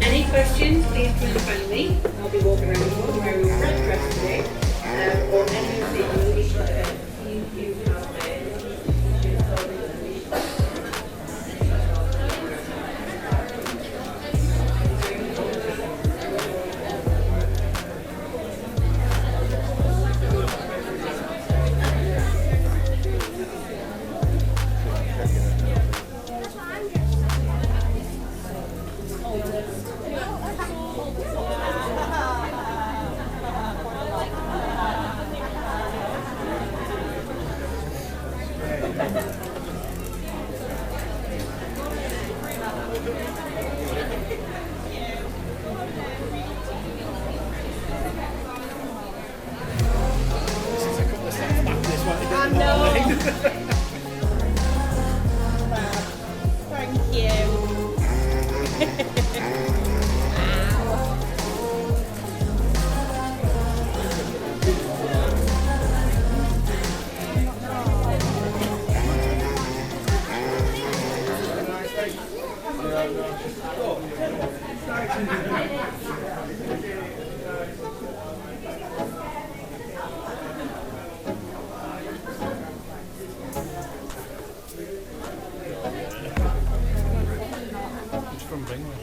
Any questions, please come and find me. I'll be walking around the world wearing a red dress today. Or any of the English you have Thank you. It's from Bingley.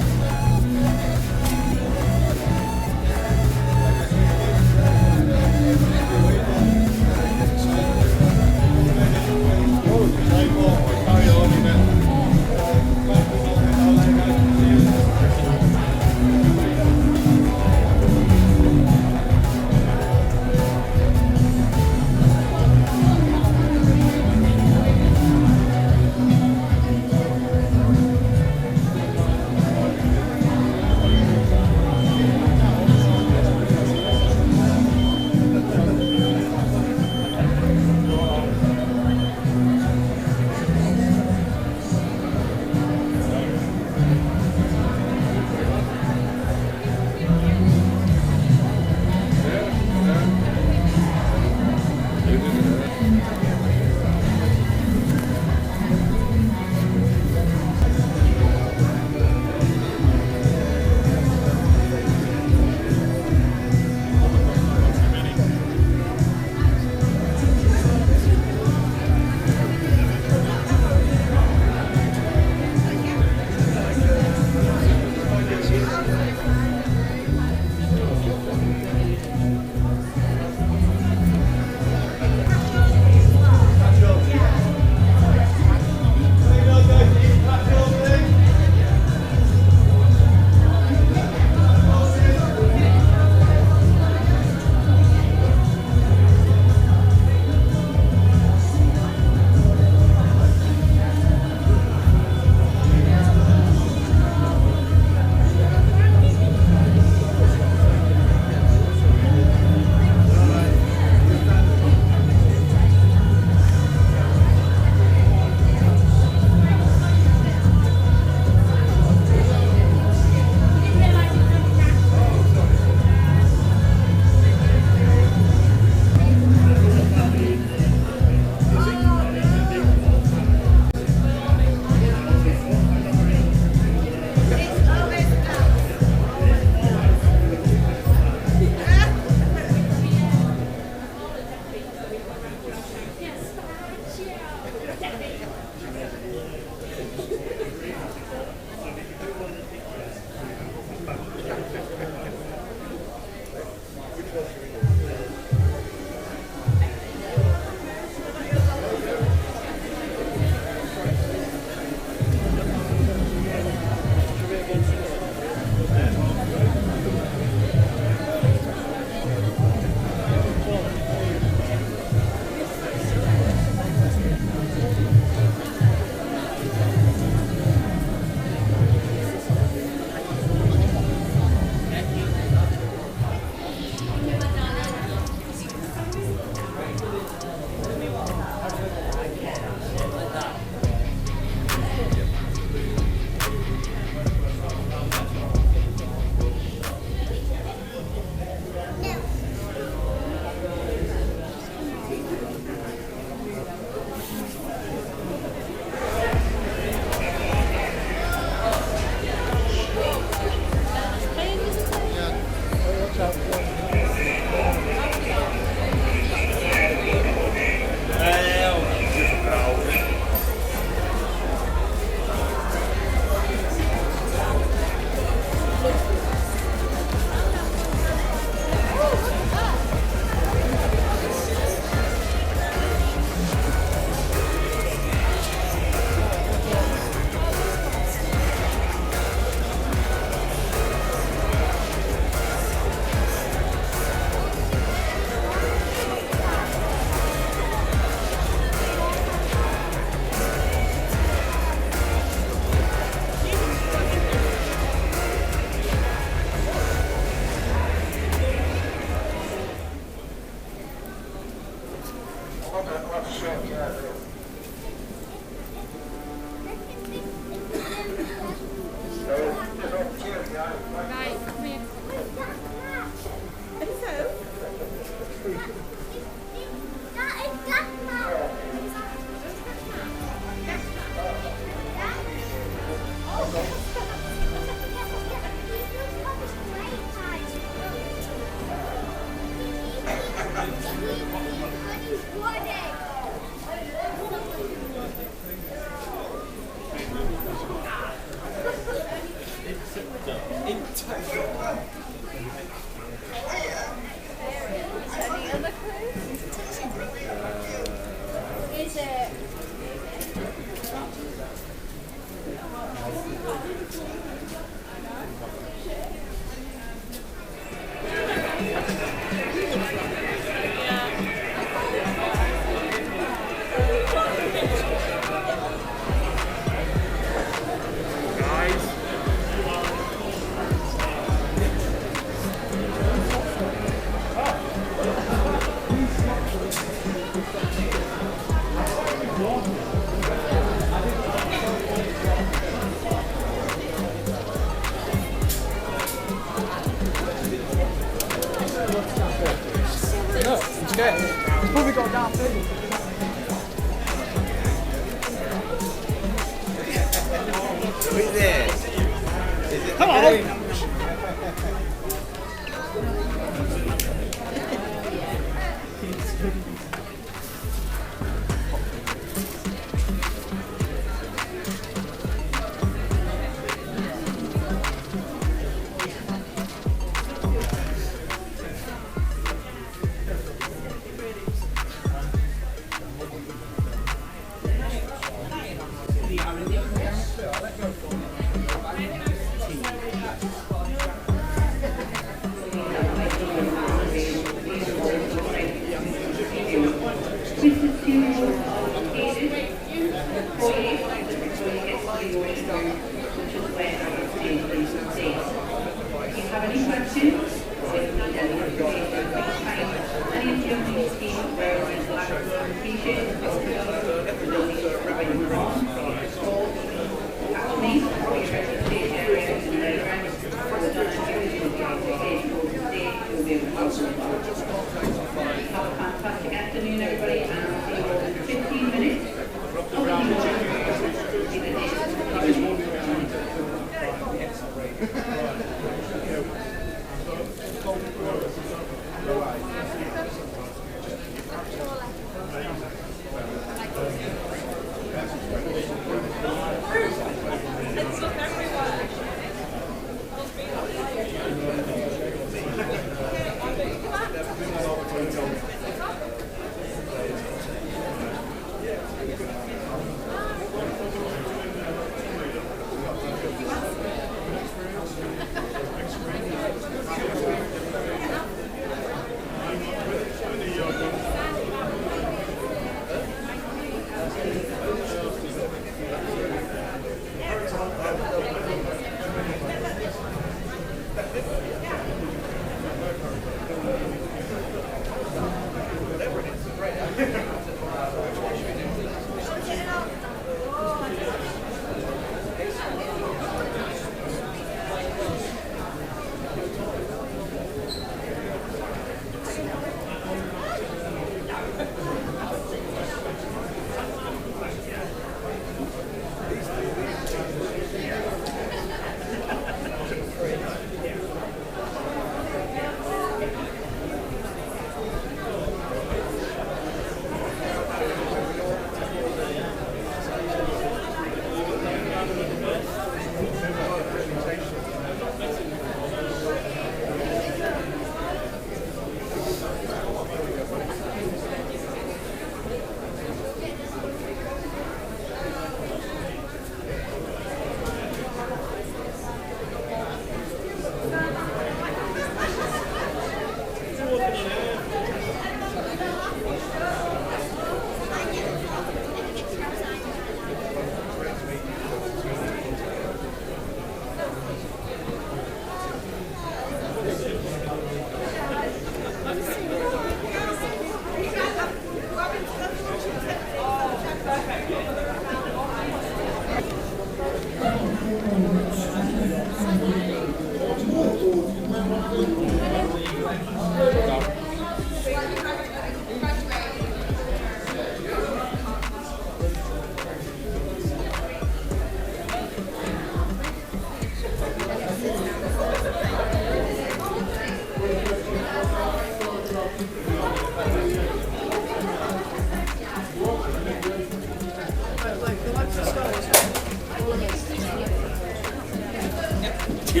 You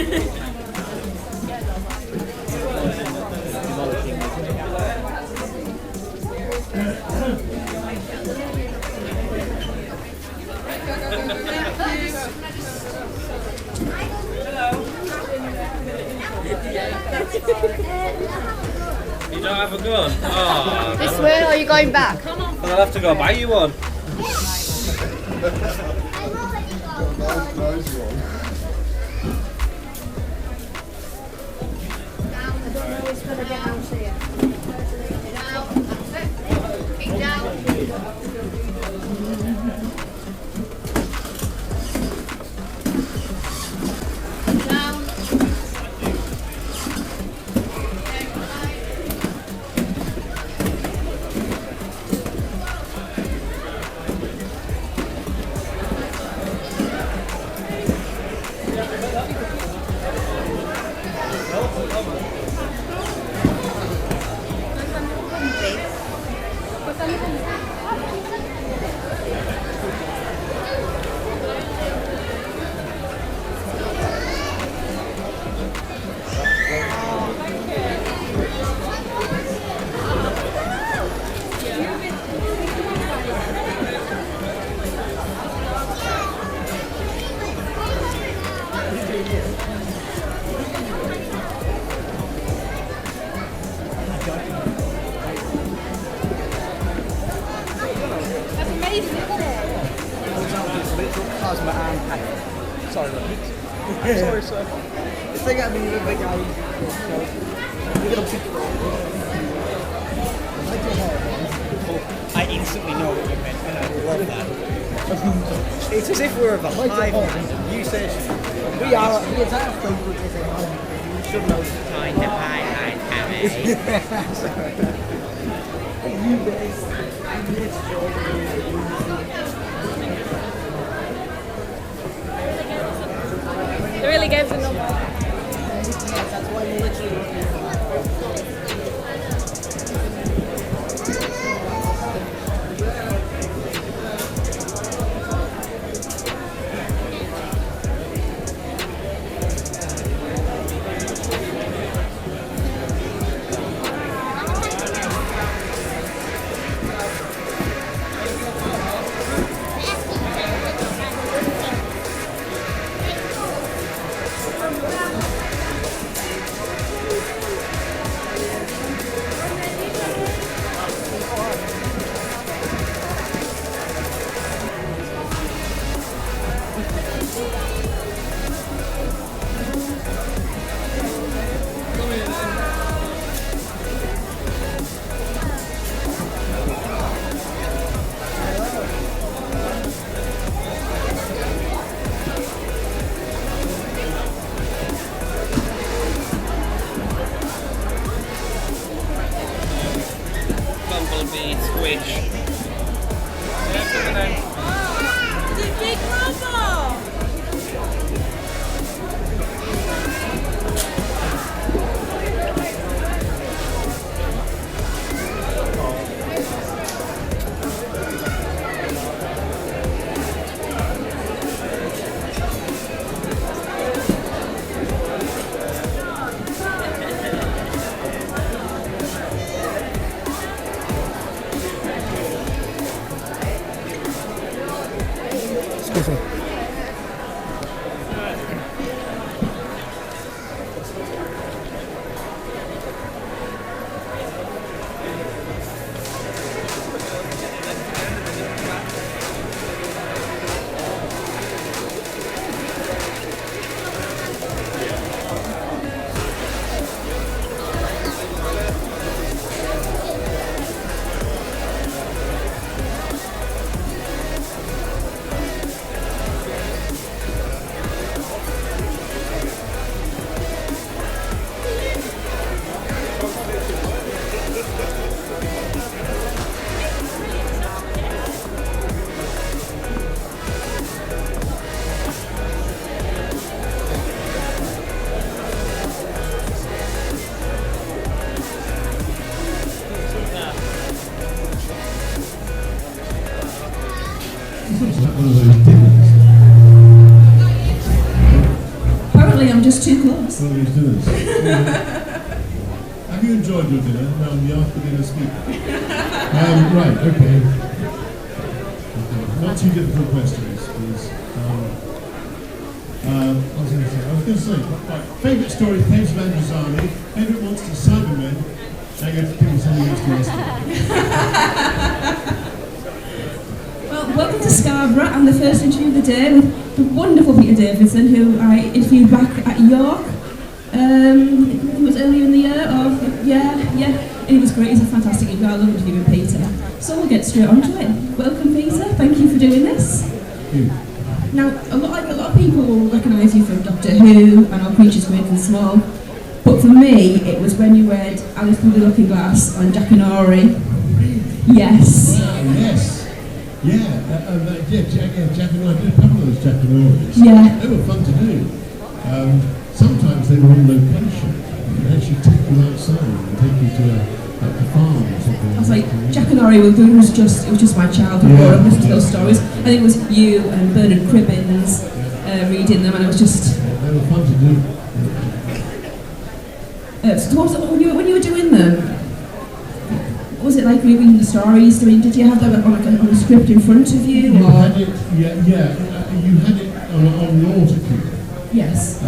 don't have a gun? Oh, This way, or are you going back? well, I'll have to go buy you one. Sorry, sorry, sir. It's like I mean, big guy. I instantly know what you meant, and I love that. It's as if we're of a hive. You said we are. The entire flavor is a hive. You should know. Kind of high, It really gives a number. That's why you literally. Bumblebee, squidge. It's a big rubber! dinners. Well, these dinners. Have you enjoyed your dinner? No, I'm the after dinner speaker. Right, okay. Not too difficult questions, please. I was going to say, right, favourite story, Thames of Androzani, favourite monster, Cybermen. Now you have to give me something else to ask you. Well, welcome to Scarborough and the first interview of the day with the wonderful Peter Davison, who I interviewed back at York. It was earlier in the year, and he was great. He's a fantastic interview. I love interviewing Peter. So we'll get straight on to it. Welcome, Peter. Thank you for doing this. Thank you. Now, a lot of people will recognise you from Doctor Who and All Creatures Great and Small, but for me, it was when you read Alice Through the Looking Glass and Jack and Ori. Yes. Wow, yes. Jack and I did a couple of those Jack and Oris. Yeah. They were fun to do. Sometimes they were on location. They actually take you outside and take you to a farm or something. I was like, Jack and Ori it was just my childhood growing up listening to those stories. I think it was you and Bernard Cribbins reading them, and it was just... They were fun to do. So what was it, when you were doing them, what was it like reading the stories? Did you have them on a script in front of you? You had it, you had it on autocue. Yes.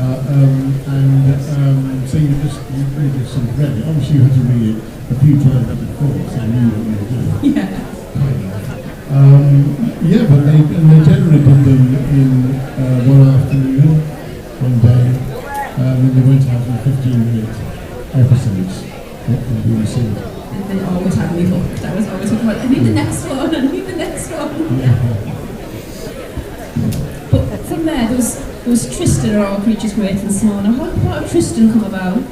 So you just sort of read it. Obviously you had to read it a few times before, so you knew what you were doing. But they generally did them in one afternoon, one day, then they went out in 15-minute episodes on BBC. And they always had me hooked. I was always like, I need the next one, I need the next one. Yeah. But from there was Tristan or All Creatures Great and Small. Now, how did Tristan come about?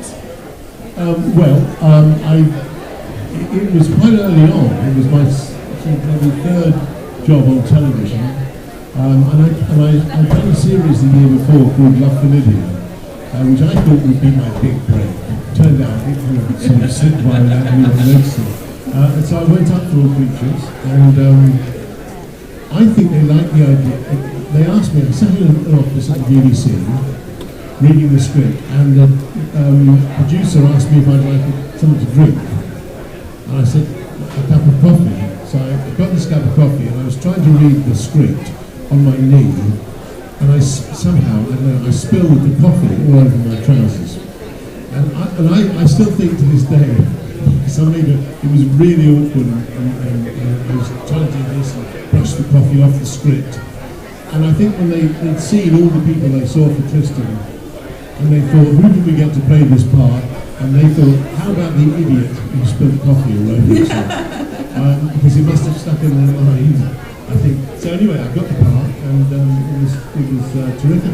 It was quite early on. It was my third job on television, and I'd done a series the year before called Love for Lydia, which I thought would be my big break. Turned out it would sort of slip by without anyone noticing. And so I went up to All Creatures, and I think they liked the idea. They asked me, I sat in an office at the BBC, reading the script, and the producer asked me if I'd like something to drink. And I said, a cup of coffee. So I got this cup of coffee, and I was trying to read the script on my knee, and I somehow, I don't know, I spilled the coffee all over my trousers. And I still think to this day, something that it was really awkward, and I was trying to do this and brush the coffee off the script. And I think when they'd seen all the people they saw for Tristan, and they thought, who did we get to play this part? And they thought, how about the idiot who spilled coffee all over himself? Because it must have stuck in their mind, I think. So anyway, I got the part, and it was terrific.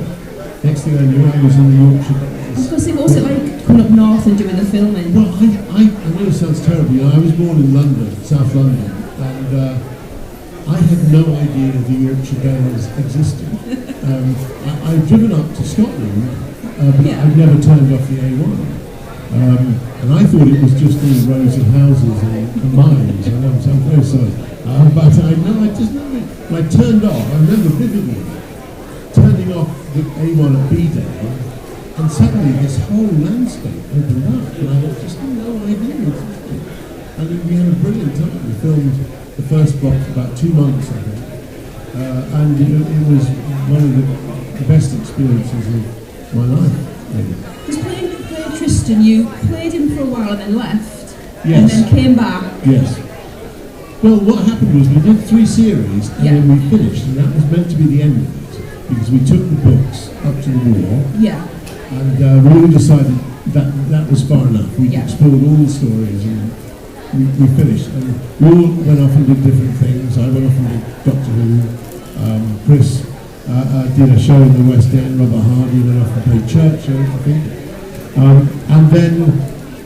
Next thing I knew, I was in the Yorkshire. I was going to say, what was it like coming up north and doing the filming? Well, I know it sounds terrible. You know, I was born in London, South London, and I had no idea the Yorkshire Dales existed. I'd driven up to Scotland, but I'd never turned off the A1. And I thought it was just all rows of houses and mines. I know, I'm very sorry. But I just remember, when I turned off, I remember vividly turning off the A1 at B-Day, and suddenly this whole landscape opened up, and I had just no idea it existed. And we had a brilliant time. We filmed the first block for about 2 months, I think. And it was one of the best experiences of my life. Because playing Tristan, you played him for a while and then left, Yes. and then came back. Yes. Well, what happened was we did 3 series, and then we finished, and that was meant to be the end of it, because we took the books up to the war, and we all decided that was far enough. We explored all the stories, and we finished, and we all went off and did different things. I went off and did Doctor Who. Chris did a show in the West End. Robert Hardy went off and played Churchill, I think. And then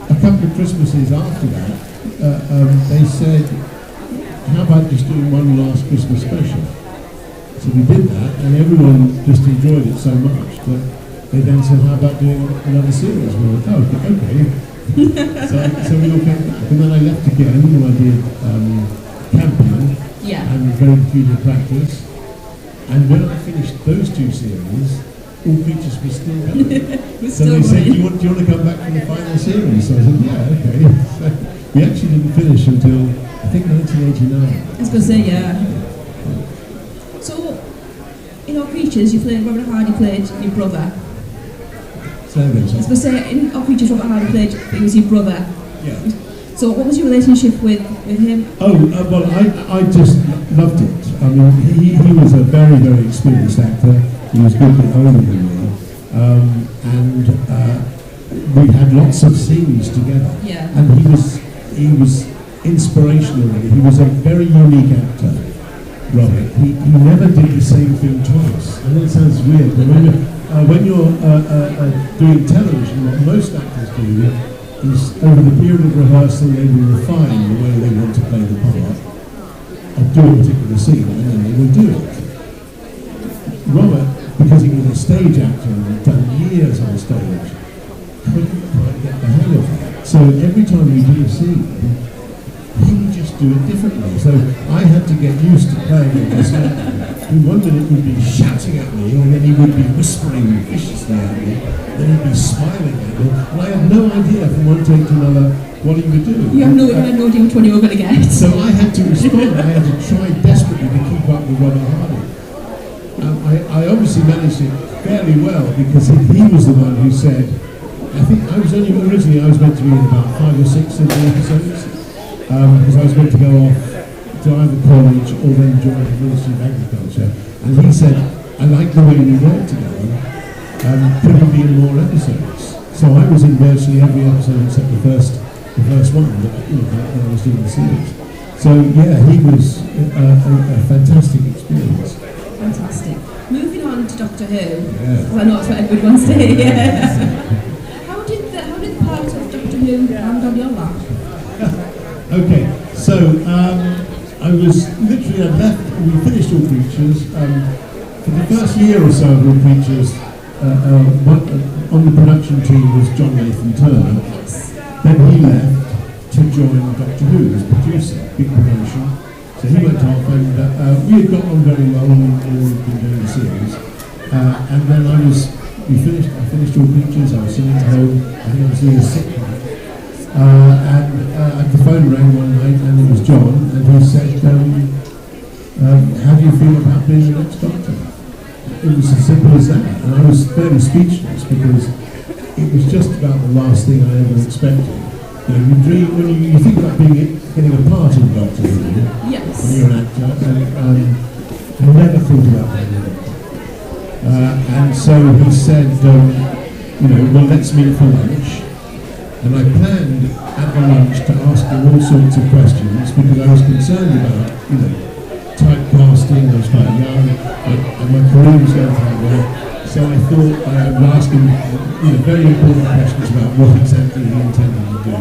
a couple of Christmases after that, they said, how about just doing one last Christmas special? So we did that, and everyone just enjoyed it so much that they then said, how about doing another series? We went, oh, okay. so we all came back, and then I left again, and I did Campion and Very Peculiar Practice. And when I finished those 2 series, All Creatures was still going. We're So still they said, running. do you want to come back for the final series? So I said, yeah, okay. So we actually didn't finish until, I think, 1989. I was going to say, yeah. So, in All Creatures, you played Robert Hardy played your brother. So there I was going to say, in All Creatures, Robert Hardy played, it was your brother. yeah. So, what was your relationship with him? Oh, well, I just loved it. I mean, he was a very, very experienced actor. He was good bit older than me. And we had lots of scenes together. Yeah. And he was inspirational, really. He was a very unique actor, Robert. He never did the same thing twice. I know it sounds weird, but when you're doing television, what most actors do is over the period of rehearsal they will refine the way they want to play the part of do a particular scene, and then they will do it. Robert, because he was a stage actor and had done years on stage, couldn't quite get the hang of it. So every time we did a scene, he would just do it differently. So I had to get used to playing with this man who one minute would be shouting at me, and then he would be whispering viciously at me, then he'd be smiling at me, and I had no idea from one take to another what he would do. You had no idea which one you were going to get. So I had to respond. I had to try desperately to keep up with Robert Hardy. I obviously managed it fairly well because he was the one who said, I think I was originally meant to be in about 5 or 6 of the episodes because I was meant to go off to either college or then join the Ministry of Agriculture, and he said, I like the way we work together, could we be in more episodes? So I was in virtually every episode except the first one that when I was doing the series. So yeah, he was a fantastic experience. Fantastic. Moving on to Doctor Who, Yeah. because I know it's what everyone wants to hear. How did the part of Doctor Who land on your lap? Okay, so I was literally, we finished All Creatures. For the first year or so of All Creatures, on the production team was John Nathan Turner. Then he left to join Doctor Who as producer, big promotion. So he went off, and we had got on very well, and we'd been doing the series. And then I finished All Creatures. I was sitting at home. I think I was doing a sitcom. And the phone rang one night, and it was John, and he said, how do you feel about being the next Doctor? It was as simple as that, and I was fairly speechless because it was just about the last thing I ever expected. You know, you dream, when you think about getting a part in Doctor Who, Yes. when you're an actor, and I never thought about playing a Doctor. And so he said, well, let's meet for lunch. And I planned at the lunch to ask him all sorts of questions because I was concerned about, typecasting. I was quite young, and my career was going that way. So I thought I would ask him, very important questions about what exactly he intended to do.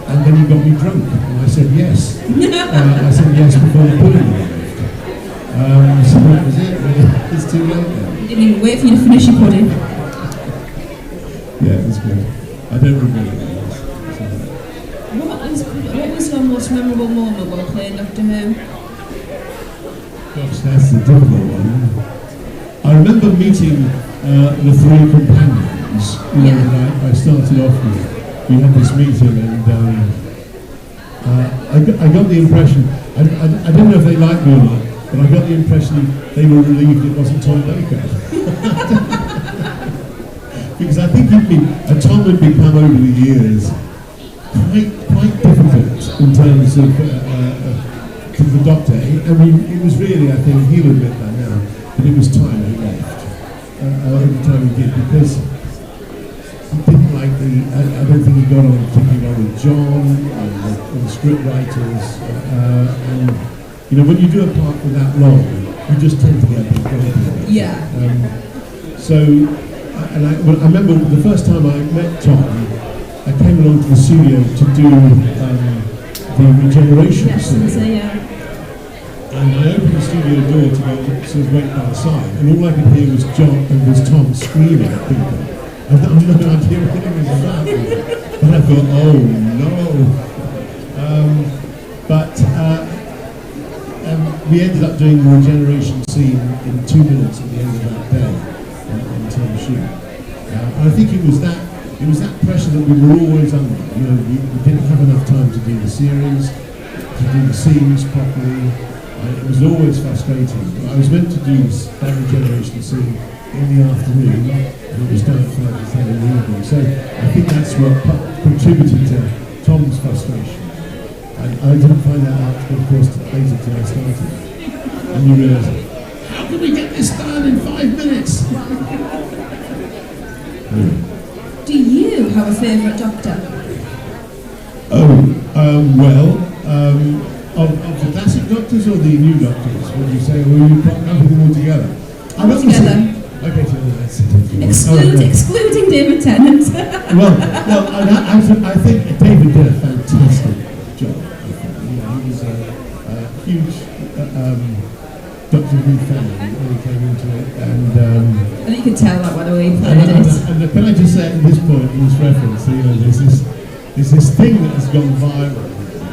And then he got me drunk, and I said yes. I said yes before the pudding arrived. So that was it. Really. It's too late now. You didn't even wait for you to finish your pudding. Yeah, it was good. I don't regret it. What was your most memorable moment while playing Doctor Who? Gosh, that's the difficult one. I remember meeting the 3 companions, that I started off with. We had this meeting, and I got the impression, I don't know if they liked me or not, but I got the impression they were relieved it wasn't Tom Baker. Because I think Tom had become over the years quite difficult in terms of to the Doctor. I mean, it was really, I think, he'll admit that now, but it was time he left. Every time he did, because he didn't like I don't think he got on particularly well with John and the script writers. And when you do a part for that long, you just tend to get a bit grumpy. Yeah. I remember the first time I met Tom, I came along to the studio to do the regeneration scene. And I opened the studio door to go sort of wait outside, and all I could hear was Tom screaming at people. I had no idea what it was about. And I thought, oh no. We ended up doing the regeneration scene in 2 minutes at the end of that day on shoe. And I think it was that pressure that we were always under. You know, we didn't have enough time to do the series, to do the scenes properly. It was always frustrating. I was meant to do this Barrie generation scene in the afternoon, and it was done at 5 in the evening. So I think that's what contributed to Tom's frustration. And I didn't find that out, of course, later till I started. And you realise, how can we get this done in 5 minutes? Do you have a favourite Doctor? Of the classic Doctors or the new Doctors? What do you say? Or will you put them all together? All together. Okay, that's Excluding David Tennant. I think David did a fantastic job. He was a huge Doctor Who fan when he came into it, and you could tell that by the way he played it. And can I just say at this point, in this reference, there's this thing that has gone viral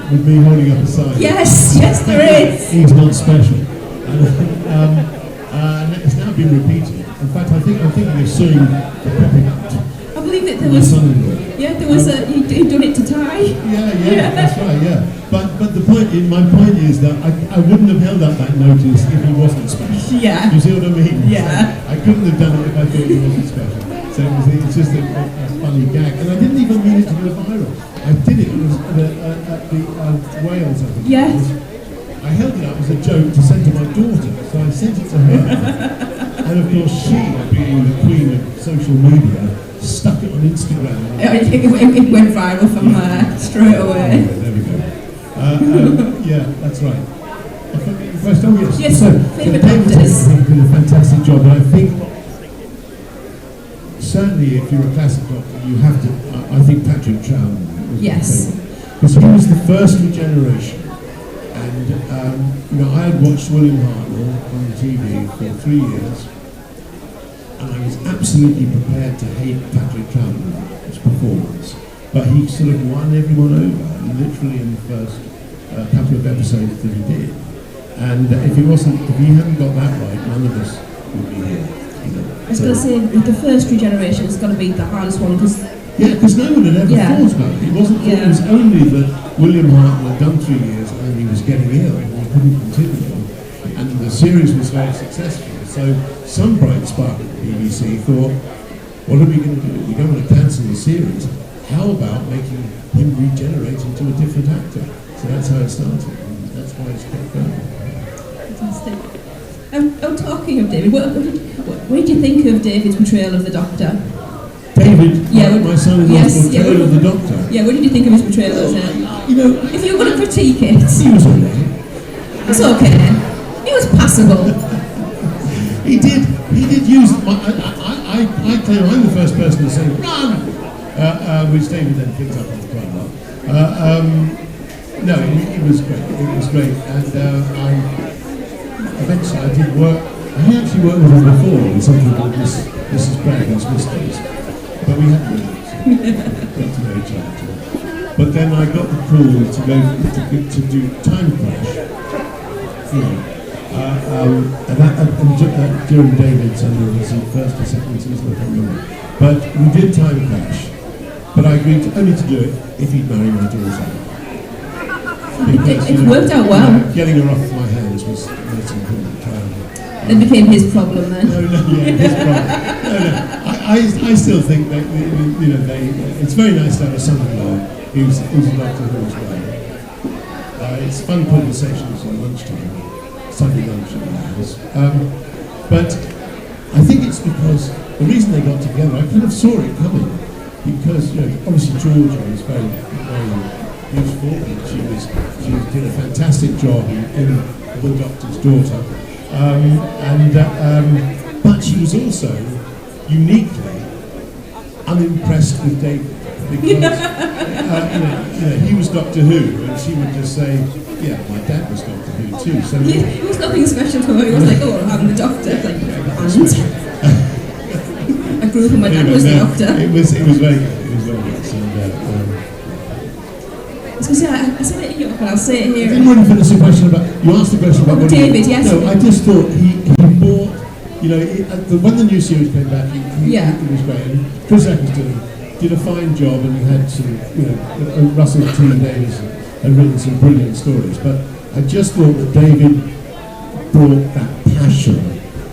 with me holding up a sign. Yes, there is. He's not special, and it's now been repeated. In fact, I think they're suing the copyright. I believe that there was. Yeah, there was he'd done it to Ty. Yeah, that's right. Yeah, but my point is that I wouldn't have held up that notice if he wasn't special. Yeah. You see what I mean? Yeah. I couldn't have done it if I thought he wasn't special. So it's just a funny gag, and I didn't even mean it to go viral. I did it. It was at the Wales, I think. Yeah. I held it up as a joke to send to my daughter, so I sent it to her. And of course, she, being the queen of social media, stuck it on Instagram. It went viral from her straight away. There we go. Yeah, that's right. Yes. Yes, so favourite David Doctors. did a fantastic job, and I think certainly if you're a classic Doctor, you have to. I think Patrick Troughton was Yes. because he was the first regeneration, and I had watched William Hartnell on TV for 3 years, and I was absolutely prepared to hate Patrick Troughton's performance, but he sort of won everyone over, literally in the first couple of episodes that he did. And if he hadn't got that right, none of us would be here. I was going to say, the first regeneration is going to be the hardest one because no one had ever thought about it. It wasn't. It was only that William Hartnell had done 3 years and he was getting ill and he couldn't continue, and the series was very successful. So some bright spark at the BBC thought, what are we going to do? We don't want to cancel the series. How about making him regenerate into a different actor? So that's how it started. And that's why it's kept going. Fantastic. Talking of David, what did you think of David's portrayal of the Doctor? David, my son-in-law's portrayal of the Doctor. Yeah, what did you think of his portrayal of it? If you were going to critique it, he was alright. It's okay. He was passable. He did use. I claim I'm the first person to say run, which David then picked up on quite a lot. No, it was great. It was great, and eventually I did work. I actually worked with him before in something called Mrs. Bragg's Mysteries, but we hadn't really got to know each other. But then I got the call to go to do Time Crash. And during David's, I don't know, was it first or second season, I can't remember. But we did Time Crash, but I agreed only to do it if he'd marry my daughter. Because, it worked out well. Getting her off my hands was most important. It became his problem then. His problem. I still think that it's very nice to have a son-in-law who's a Doctor Who as well. It's fun conversations at lunchtime, Sunday lunch at the house. But I think it's because the reason they got together, I kind of saw it coming, because obviously Georgia was very, very beautiful, and she did a fantastic job in The Doctor's Daughter. But she was also uniquely unimpressed with David, because he was Doctor Who, and she would just say, "Yeah, my dad was Doctor Who too." So it was nothing special to her. He was like, "Oh, I'm the Doctor." Like, and I grew up and my dad was the Doctor. It was very good. It was very good. I was going to say, I said it in York, and I'll say it here. I didn't want to finish the question about. You asked the question about David. Yes. No, I just thought he brought when the new series came back, it was great. And Chris Eccleston did a fine job, and he had some, Russell T. Davis had written some brilliant stories. But I just thought that David brought that passion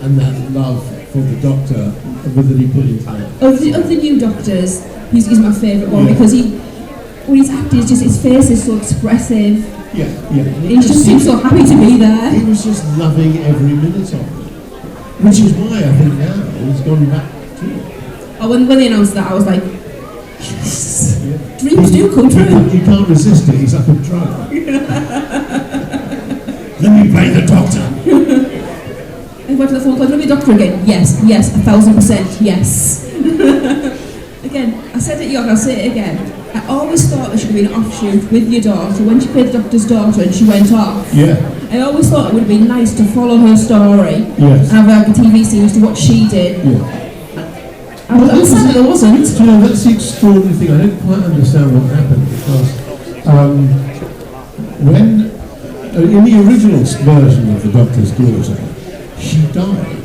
and that love for the Doctor that he put into it. Of the new Doctors, he's my favourite one because when he's acting, his face is so expressive. Yeah. He just seems so happy to be there. He was just loving every minute of it. Which is why I think now he's gone back to it. Oh, when they announced that, I was like, yes, dreams do come true. You can't resist it, he's like a drug. Let me play the Doctor. I went to the phone call, let me Doctor again. Yes, 1000%, yes. Again, I said it York, I'll say it again. I always thought there should be an offshoot with your daughter when she played the Doctor's daughter and she went off. Yeah. I always thought it would be nice to follow her story yes. and have a TV series to what she did. Yeah. I was sad there wasn't. Do you know, that's the extraordinary thing. I don't quite understand what happened because when in the original version of the Doctor's daughter, she died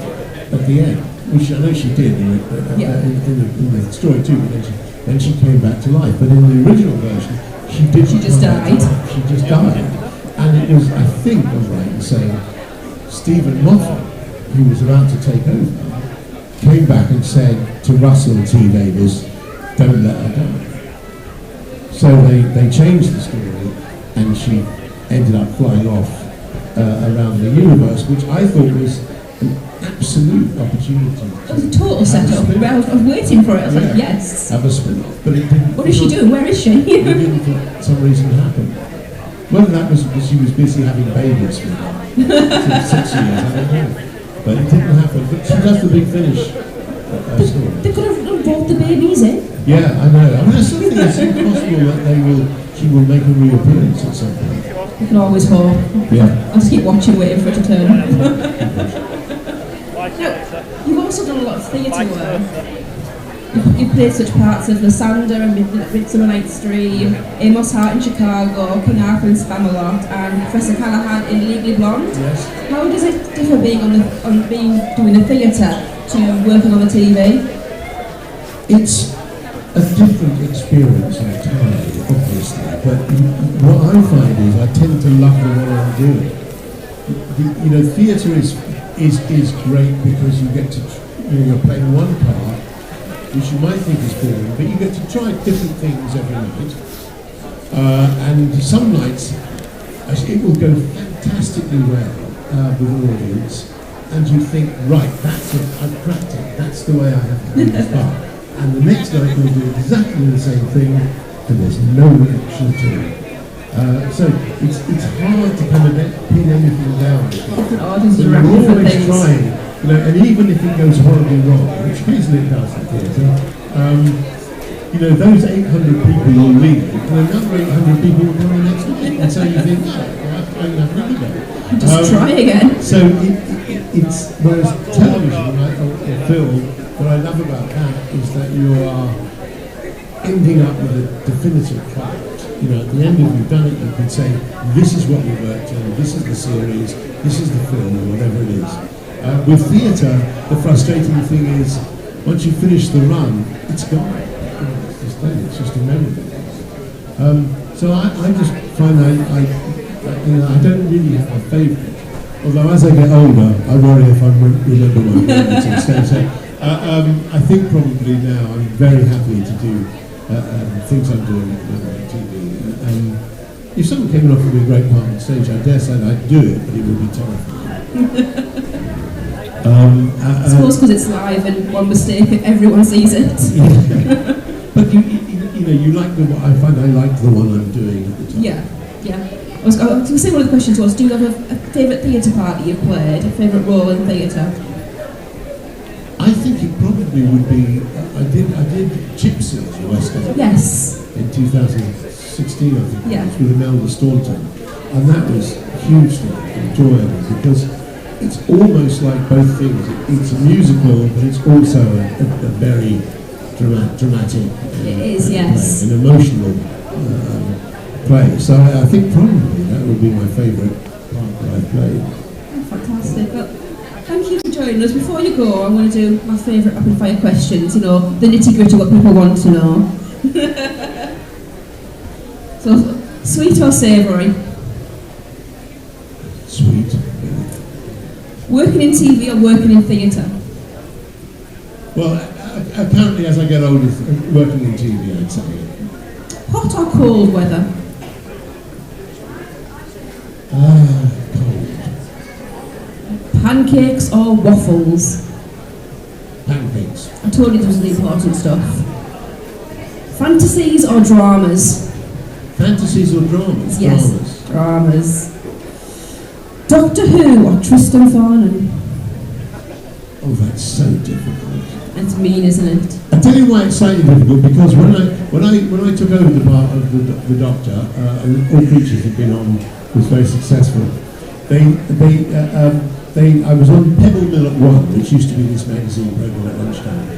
at the end, which I know she did in the story too. But then she came back to life. But in the original version, she didn't. She just died. She just died, and it was, I think, I was right in saying, Stephen Moffat, who was about to take over, came back and said to Russell T. Davis, "Don't let her die." So they changed the story, and she ended up flying off around the universe, which I thought was an absolute opportunity. It was a total setup. I was waiting for it. I was like, yes. Have a spin-off, but it didn't. What is she doing? Where is she? It didn't for some reason happen. Whether that was because she was busy having babies for 6 years, I don't know. But it didn't happen. But she does the big finish story. They could have brought the babies in. Yeah, I know. I mean, I still think it's impossible that she will make a reappearance at some point. You can always hope. Yeah. I'll just keep watching, waiting for it to turn. Now, you've also done a lot of theatre work. You've played such parts of Lysander and Midsummer Night's Dream, Amos Hart in Chicago, King Arthur in Spamalot, and Professor Callahan in Legally Blonde. Yes. How does it differ being doing the theatre to working on the TV? It's a different experience entirely, obviously. But what I find is I tend to love the one I'm doing. Theatre is great because you get to you're playing one part, which you might think is boring, but you get to try different things every night. And some nights it will go fantastically well with an audience, and you think, right, that's it, I've cracked it, that's the way I have to do this part. And the next night you'll do exactly the same thing, and there's no reaction to it. So it's hard to kind of pin anything down. Different audiences But react to you're different always things. trying, and even if it goes horribly wrong, which occasionally it does in theatre, those 800 people will leave, and another 800 people will come the next night, and so you think, I'm not really good. Just try again. So it's whereas television or film, what I love about that is that you are ending up with a definitive product. At the end of you've done it, you can say, this is what we worked on, this is the series, this is the film, or whatever it is. With theatre, the frustrating thing is, once you finish the run, it's gone. It's just a memory. So I just find I don't really have a favourite. Although as I get older, I worry if I won't remember my favourites instead. So I think probably now I'm very happy to do things I'm doing on TV. If someone came and offered me a great part on stage, I dare say I'd do it, but it would be terrifying. I suppose because it's live and one mistake and everyone sees it. But you like the one. I find I like the one I'm doing at the time. Yeah. I was going to say one of the questions was, do you have a favourite theatre part you've played, a favourite role in theatre? I think it probably would be. I did Gypsy in West End. Yes. In 2016, I think. Yeah. With Imelda Staunton, and that was hugely enjoyable because it's almost like both things. It's a musical, but it's also a very dramatic. It is, yes. Play, an emotional play. So I think probably that would be my favourite part that I've played. Oh, fantastic. Well, thank you for joining joining us. Before you go, I'm going to do my favourite rapid fire questions, you know, the nitty gritty, what people want to know. So, sweet or savoury? Sweet. Working in TV or working in theatre? Well, apparently as I get older, working in TV, I'd say. Hot or cold weather? Cold. Pancakes or waffles? Pancakes. I told you this was the important stuff. Fantasies or dramas? Fantasies or dramas? Yes, dramas. Doctor Who or Tristan Farnham? Oh, that's so difficult. It's mean, isn't it? I'll tell you why it's slightly difficult, because when I took over the part of the Doctor, All Creatures had been on, was very successful. I was on Pebble Mill at 1, which used to be this magazine program at lunchtime,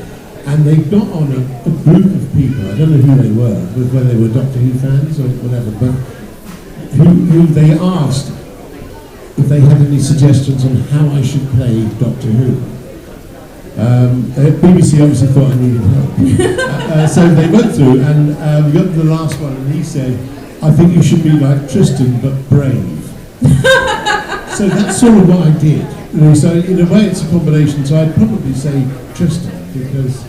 and they got on a group of people, I don't know who they were, whether they were Doctor Who fans or whatever, but who they asked if they had any suggestions on how I should play Doctor Who. BBC obviously thought I needed help. So they went through and we got to the last one and he said, I think you should be like Tristan but brave. So that's sort of what I did. You know, so in a way it's a combination, so I'd probably say Tristan because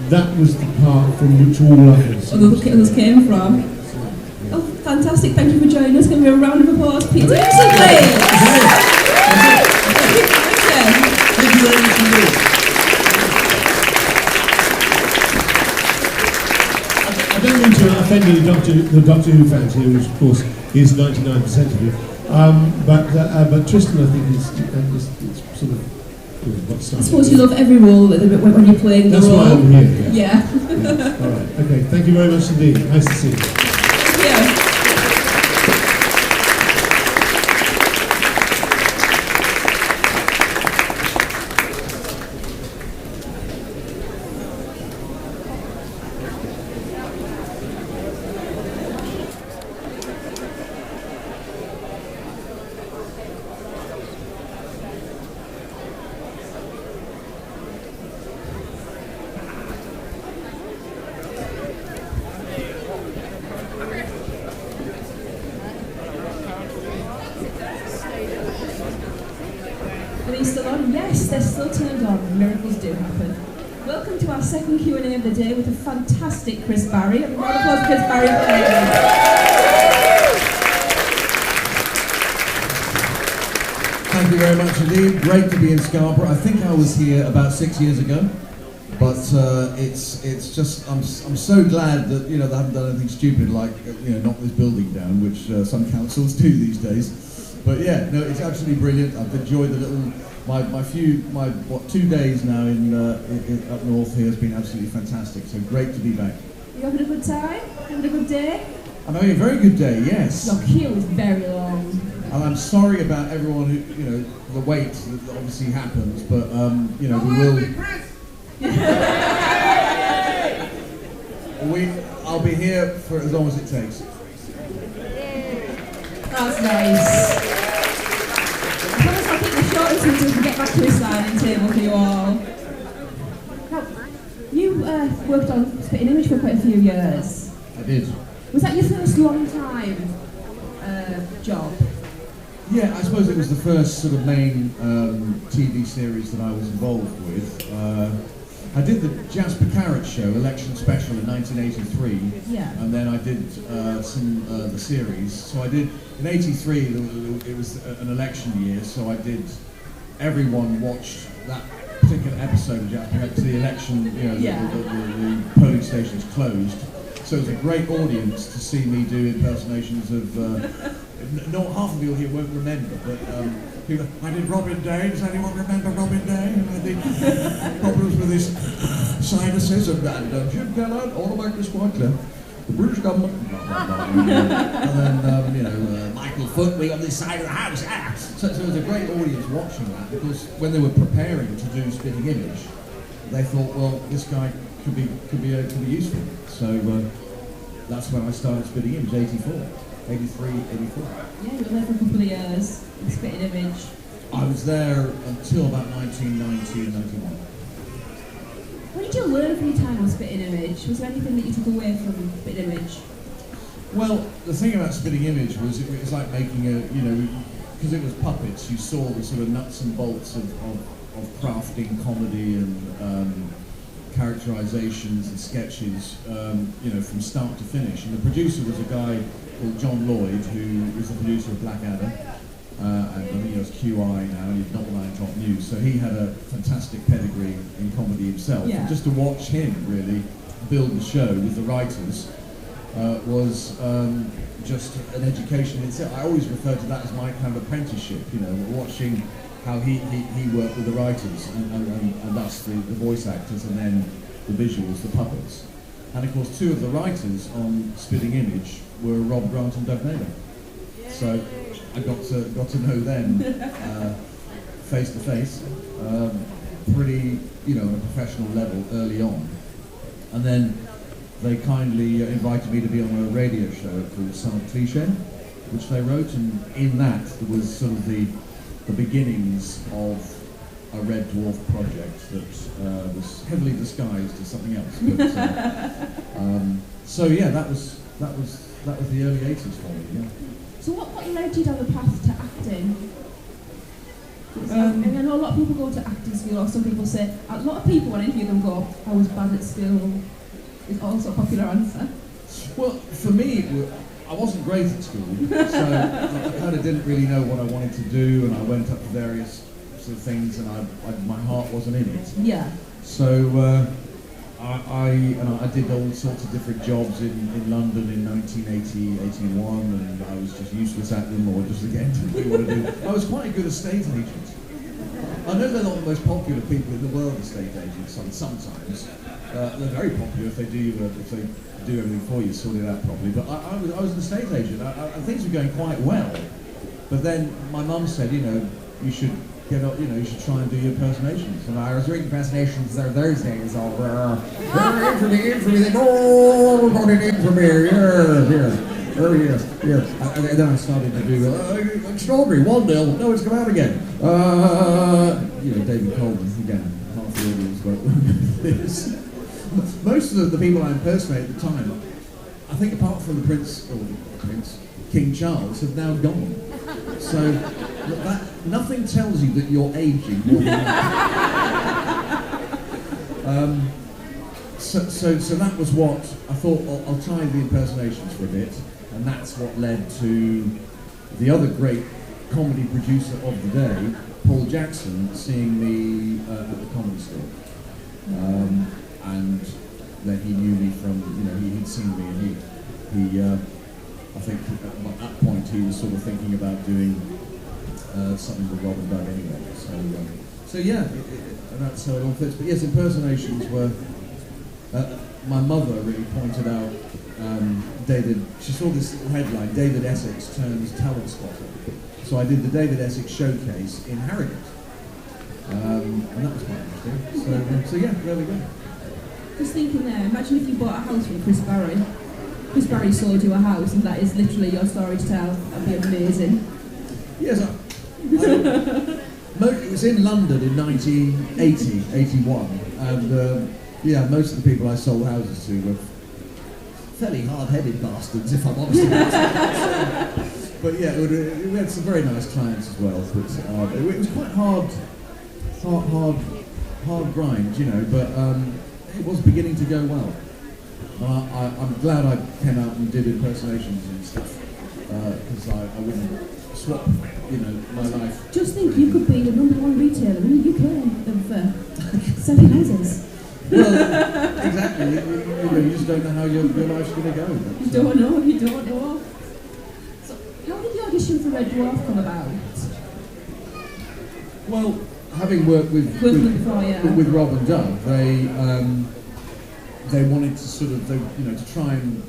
that was the part from which all others came from. Oh, fantastic, thank you for joining us. Can we have a round of applause, Peter Davison, please? Thank you very much indeed. I don't mean to offend the Doctor Who fans here, which of course is 99% of you. But Tristan, I think, is sort of what's I suppose you love every role when you're playing the role. That's why I'm here. Yeah. Yeah. All right. Okay. Thank you very much indeed. Nice to see you. Yeah. Are these still on? Yes, they're still turned on. Miracles do happen. Welcome to our second Q&A of the day with a fantastic Chris Barrie. A round of applause for Chris Barrie. Thank you very much indeed. Great to be in Scarborough. I think I was here about 6 years ago, but it's just I'm so glad that they haven't done anything stupid like knock this building down, which some councils do these days. But yeah, no, it's absolutely brilliant. I've enjoyed the little my 2 days now in up north here has been absolutely fantastic. So great to be back. You having a good time? Having a good day? I'm having a very good day. Yes. Your queue is very long. And I'm sorry about everyone who, the wait that obviously happens, but, we will... I'll be here for as long as it takes. That's nice. I promise I'll keep the short until we can get back to his dining table for you all. Now, you worked on Spitting Image for quite a few years. I did. Was that your first long time job? Yeah, I suppose it was the first sort of main TV series that I was involved with. I did the Jasper Carrot show, Election Special, in 1983, yeah. And then I did the series. So I did, in 83, it was an election year, so I did, everyone watched that particular episode of Jasper Carrot, because the election, the polling stations closed. So it was a great audience to see me do impersonations of, not half of you here won't remember, but people, I did Robin Day, does anyone remember Robin Day? And I did problems with his sinuses and Jim Gallard, all to make this quite clear. The British government, blah, blah, blah. And then, Michael Foot, we on this side of the house, ah! So there was a great audience watching that, because when they were preparing to do Spitting Image, they thought, well, this guy could be useful. So that's when I started Spitting Image, 83, 84. Yeah, you were there for a couple of years, Spitting Image. I was there until about 1990 and 91. What did you learn from your time on Spitting Image? Was there anything that you took away from Spitting Image? Well, the thing about Spitting Image was it was like making a, because it was puppets, you saw the sort of nuts and bolts of crafting comedy and characterizations and sketches, from start to finish. And the producer was a guy called John Lloyd, who was the producer of Blackadder, and I think he was QI now, and he's not Line Top News. So he had a fantastic pedigree in comedy himself. Yeah. And just to watch him really build the show with the writers was just an education in itself. I always refer to that as my kind of apprenticeship, watching how he worked with the writers and us, the voice actors, and then the visuals, the puppets. And of course, two of the writers on Spitting Image were Rob Grant and Doug Naylor. So I got to know them face to face, pretty, on a professional level early on. And then they kindly invited me to be on a radio show called Some Cliché, which they wrote, and in that there was sort of the beginnings of a Red Dwarf project that was heavily disguised as something else. But, so yeah, that was the early 80s for me. Yeah. So what led you down the path to acting? And I know a lot of people go to acting school, or some people say, a lot of people when I interview them go, I was bad at school. Is also a popular answer. Well, for me, I wasn't great at school, so I kind of didn't really know what I wanted to do, and I went up to various sort of things, and my heart wasn't in it. Yeah. So I did all sorts of different jobs in London in 1980, 81, and I was just useless at them, or just again didn't really want to do. I was quite a good estate agent. I know they're not the most popular people in the world, estate agents. Sometimes they're very popular if they do everything for you, sort it out properly. But I was an estate agent, and things were going quite well. But then my mum said, you should get up, you should try and do your impersonations. And I was doing impersonations there those days. All infamy, they got it in for me. Yeah. Oh yes. And then I started to do extraordinary 1-0. No, it's come out again. David Coleman again. Half the audience won't remember this. Most of the people I impersonate at the time, I think apart from the Prince, King Charles, have now gone. So nothing tells you that you're aging more than So that was what I thought. I'll try the impersonations for a bit, and that's what led to the other great comedy producer of the day, Paul Jackson, seeing me at the Comedy Store. And then he knew me from, he'd seen me, and he I think at that point he was sort of thinking about doing something with Rob and Doug anyway. So yeah, and that's how it all fits. But yes, impersonations were. My mother really pointed out David. She saw this headline: David Essex turns talent spotter. So I did the David Essex showcase in Harrogate, and that was quite interesting. So yeah, there we go. Just thinking there, imagine if you bought a house from Chris Barrie. Chris Barrie sold you a house, and that is literally your story to tell. That'd be amazing. Yes, it was in London in 1980, 81, and most of the people I sold houses to were fairly hard-headed bastards, if I'm honest. But yeah, we had some very nice clients as well. But it was quite hard grind, but it was beginning to go well. I'm glad I came out and did impersonations and stuff, because I wouldn't swap, my life. Just think, you could be the #1 retailer in the UK of selling houses. Well, exactly. You just don't know how your life's going to go. You don't know. So, how did the audition for Red Dwarf come about? Well, having worked with Rob and Doug, they wanted to sort of, to try and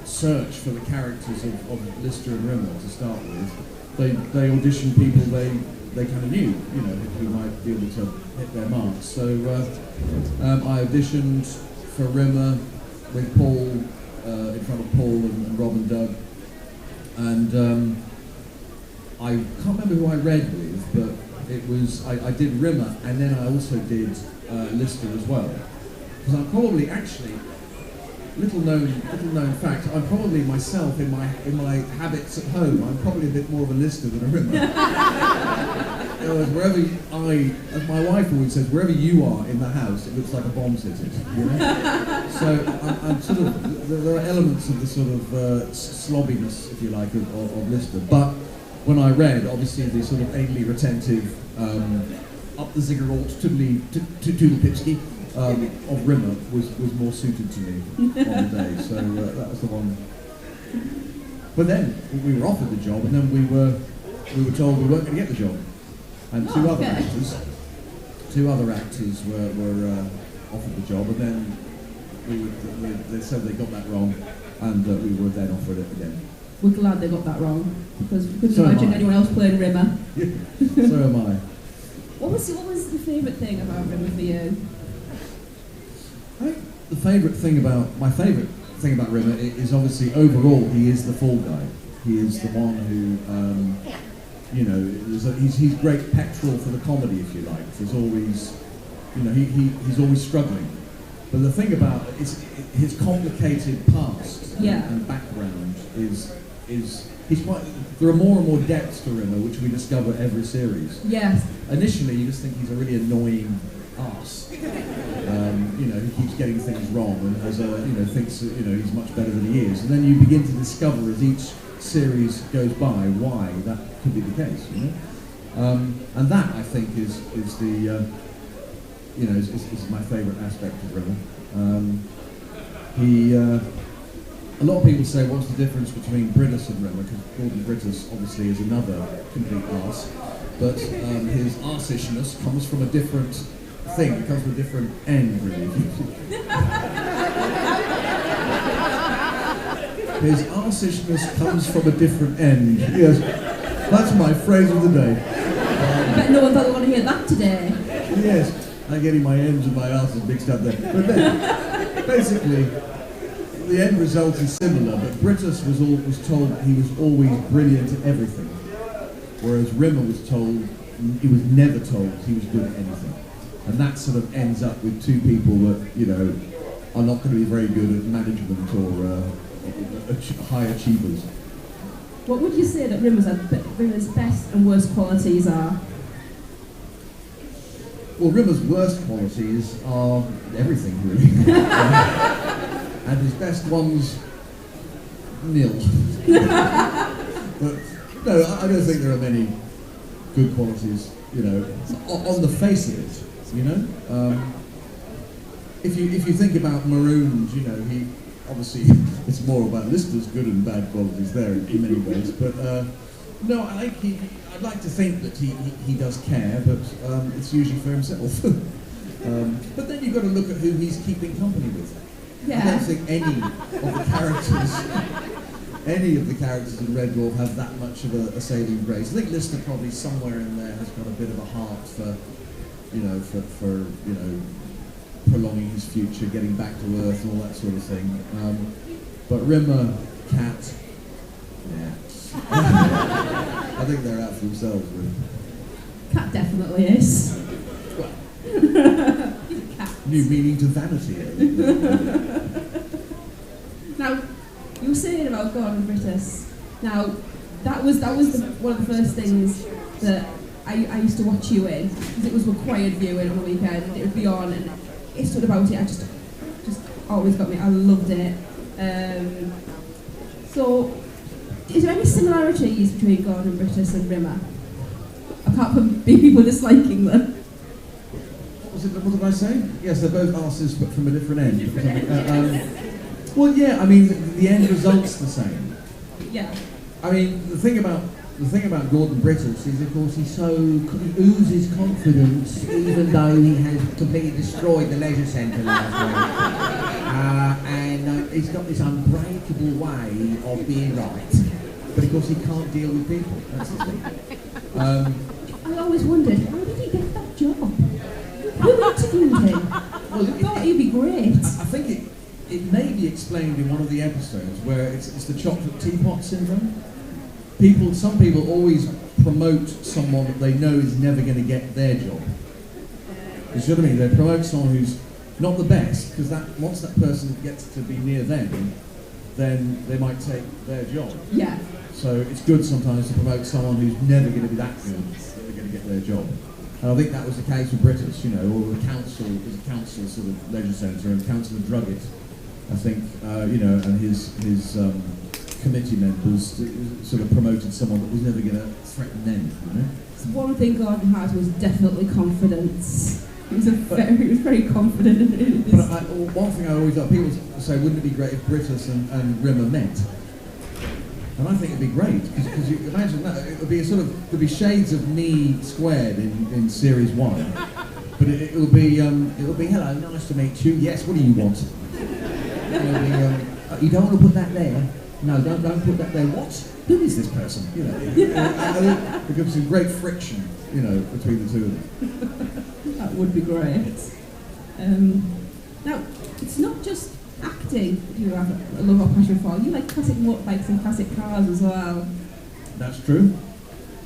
search for the characters of Lister and Rimmer to start with. They auditioned people they kind of knew, who might be able to hit their marks. So I auditioned for Rimmer with Paul, in front of Paul and Rob and Doug. And I can't remember who I read with, but it was I did Rimmer, and then I also did Lister as well. Because I'm probably actually little known fact. I'm probably myself in my habits at home. I'm probably a bit more of a Lister than a Rimmer. In other words, as my wife always says, wherever you are in the house, it looks like a bomb's hit it. You know? So I'm sort of there are elements of the sort of slobbiness, if you like, of Lister. But when I read, obviously the sort of anally retentive, up the ziggurat, toodle pipsky of Rimmer was more suited to me on the day. So that was the one. But then we were offered the job, and then we were told we weren't going to get the job. And two other actors were offered the job, and then they said they got that wrong, and we were then offered it again. We're glad they got that wrong, because we couldn't So imagine am I. anyone else playing Rimmer. So am I. What was the favourite thing about Rimmer for you? I think my favourite thing about Rimmer is obviously overall he is the fall guy. He is the one who. He's great petrol for the comedy, if you like. There's always, he's always struggling. But the thing about his complicated past and background is there are more and more depths to Rimmer, which we discover every series. Yes. Initially, you just think he's a really annoying arse. He keeps getting things wrong and thinks he's much better than he is. And then you begin to discover as each series goes by why that could be the case, and that I think is the is my favourite aspect of Rimmer. A lot of people say, what's the difference between Brittus and Rimmer? Because Gordon Brittus obviously is another complete arse, but his arsishness comes from a different thing. It comes from a different end, really. His arsishness comes from a different end. Yes, that's my phrase of the day. I bet no one thought they want to hear that today. Yes, I'm getting my ends and my arses mixed up there. But then, basically, the end result is similar, but Brittus was told he was always brilliant at everything, whereas Rimmer was told, he was never told he was good at anything. And that sort of ends up with two people that, are not going to be very good at management or high achievers. What would you say that Rimmer's best and worst qualities are? Well, Rimmer's worst qualities are everything, really. And his best ones, nil. But no, I don't think there are many good qualities, on the face of it, If you think about Marooned, he obviously it's more about Lister's good and bad qualities there in many ways. But no, I'd like to think that he does care, but it's usually for himself. But then you've got to look at who he's keeping company with. Yeah. I don't think any of the characters in Red Dwarf have that much of a saving grace. I think Lister probably somewhere in there has got a bit of a heart for prolonging his future, getting back to Earth and all that sort of thing. But Rimmer, Cat, I think they're out for themselves, really. Cat definitely is. New meaning to vanity. Now, you were saying about Gordon Brittus. Now, that was one of the first things that I used to watch you in, because it was required viewing on the weekend. It would be on, and it's something about it. I just always got me. I loved it. So, is there any similarities between Gordon Brittus and Rimmer? Apart from people disliking them. What did I say? Yes, they're both arses, but from a different end. Well, yeah. I mean, the end result's the same. Yeah. I mean, the thing about Gordon Brittus is, of course, he oozes confidence, even though he has completely destroyed the leisure centre last week. And he's got this unbreakable way of being right, but of course he can't deal with people. That's the thing. I always wondered, how did he get that job? Who interviewed him? Well, I thought he'd be great. I think it may be explained in one of the episodes where it's the chocolate teapot syndrome. Some people always promote someone that they know is never going to get their job. You see what I mean? They promote someone who's not the best, because once that person gets to be near them, then they might take their job. Yeah. So it's good sometimes to promote someone who's never going to be that good, that they're going to get their job. And I think that was the case with British, you know, or the council, there's a council sort of leisure centre, and Councillor Druggett, I think, you know, and his committee members sort of promoted someone that was never going to threaten them, you know. So one thing Gordon had was definitely confidence. He was very confident in his... But one thing I always thought, people say, wouldn't it be great if Britus and Rimmer met? And I think it'd be great, because you imagine that, it would be there'd be shades of me squared in series 1. But it'll be, hello, nice to meet you, yes, what do you want? You don't want to put that there? No, don't put that there. What? Who is this person? You know, there could be some great friction, you know, between the two of them. That would be great. Now, it's not just acting you have a love or passion for. You like classic motorbikes and classic cars as well. That's true.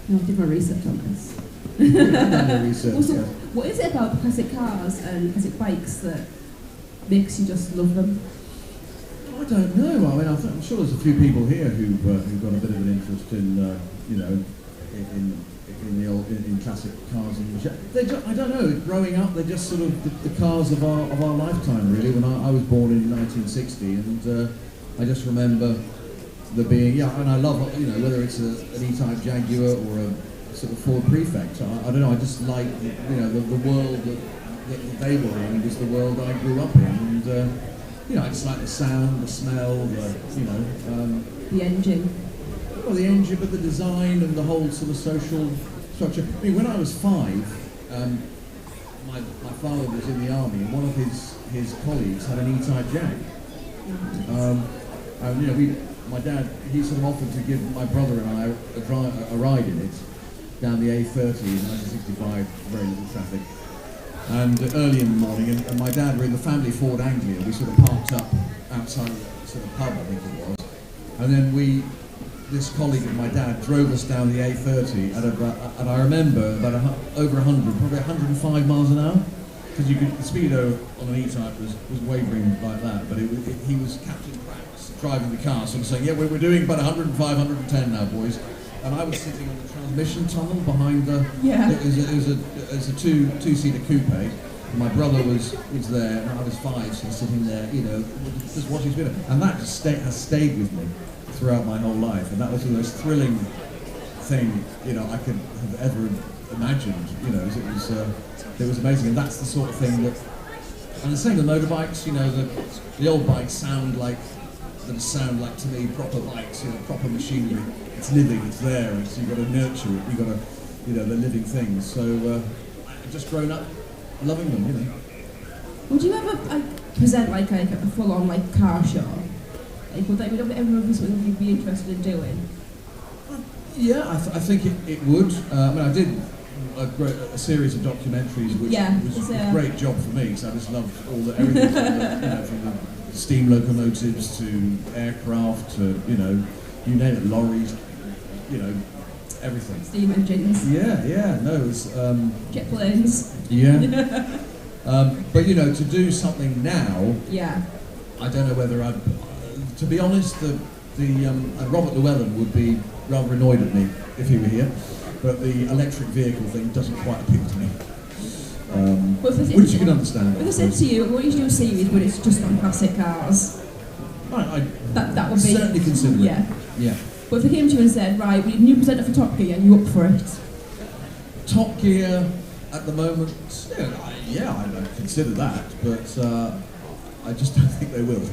I did my research on this. I've done my research, Also, yeah. what is it about classic cars and classic bikes that makes you just love them? I don't know. I mean, I'm sure there's a few people here who've got a bit of an interest in, you know, in classic cars and I don't know. Growing up, they're just sort of the cars of our lifetime, really. When I was born in 1960, and I just remember there being and I love, you know, whether it's an E-Type Jaguar or a sort of Ford Prefect. I don't know. I just like, you know, the world that they were in was the world I grew up in, and. You know, I just like the sound, the smell, the engine. Well, the engine, but the design and the whole sort of social structure. I mean, when I was 5, my father was in the army, and one of his colleagues had an E-Type Jag. And you know, my dad, he sort of offered to give my brother and I a ride in it down the A30 in 1965, very little traffic. And early in the morning, and my dad were in the family Ford Anglia. We sort of parked up outside the sort of pub, I think it was. And then this colleague of my dad drove us down the A30 and I remember about over 100, probably 105 miles an hour. Because the speedo on an E-Type was wavering like that, but he was Captain Cracks driving the car, sort of saying, yeah, we're doing about 105, 110 now, boys. And I was sitting on the transmission tunnel behind the. Yeah. It was a two-seater coupe. And my brother was there, and I was 5, so sitting there, you know, just watching his video. And that just has stayed with me throughout my whole life. And that was the most thrilling thing, you know, I could have ever imagined. You know, it was amazing. And that's the sort of thing that. And the same with motorbikes. You know, the old bikes sound like to me proper bikes, you know, proper machinery. It's living, it's there, you've got to nurture it, you've got to, you know, they're living things. So I've just grown up loving them, you know. Would you ever present like a full-on like car show? Like, would that be something you'd be interested in doing? Yeah, I think it would. I mean, I did a series of documentaries, which was a great job for me, because I just loved everything from the steam locomotives to aircraft to, you know, you name it, lorries, you know, everything. Steam engines. Yeah, no, it was... jet planes. Yeah. But, you know, to do something now... Yeah. I don't know whether I'd... to be honest, Robert Llewellyn would be rather annoyed at me if he were here, but the electric vehicle thing doesn't quite appeal to me. Which you can understand. If I said to you, what you do a series but it's just on classic cars? That would be... certainly consider it. Yeah. But if they came to you and said, right, we need a new presenter for Top Gear, and you up for it? Top Gear, at the moment, I'd consider that, but I just don't think they will.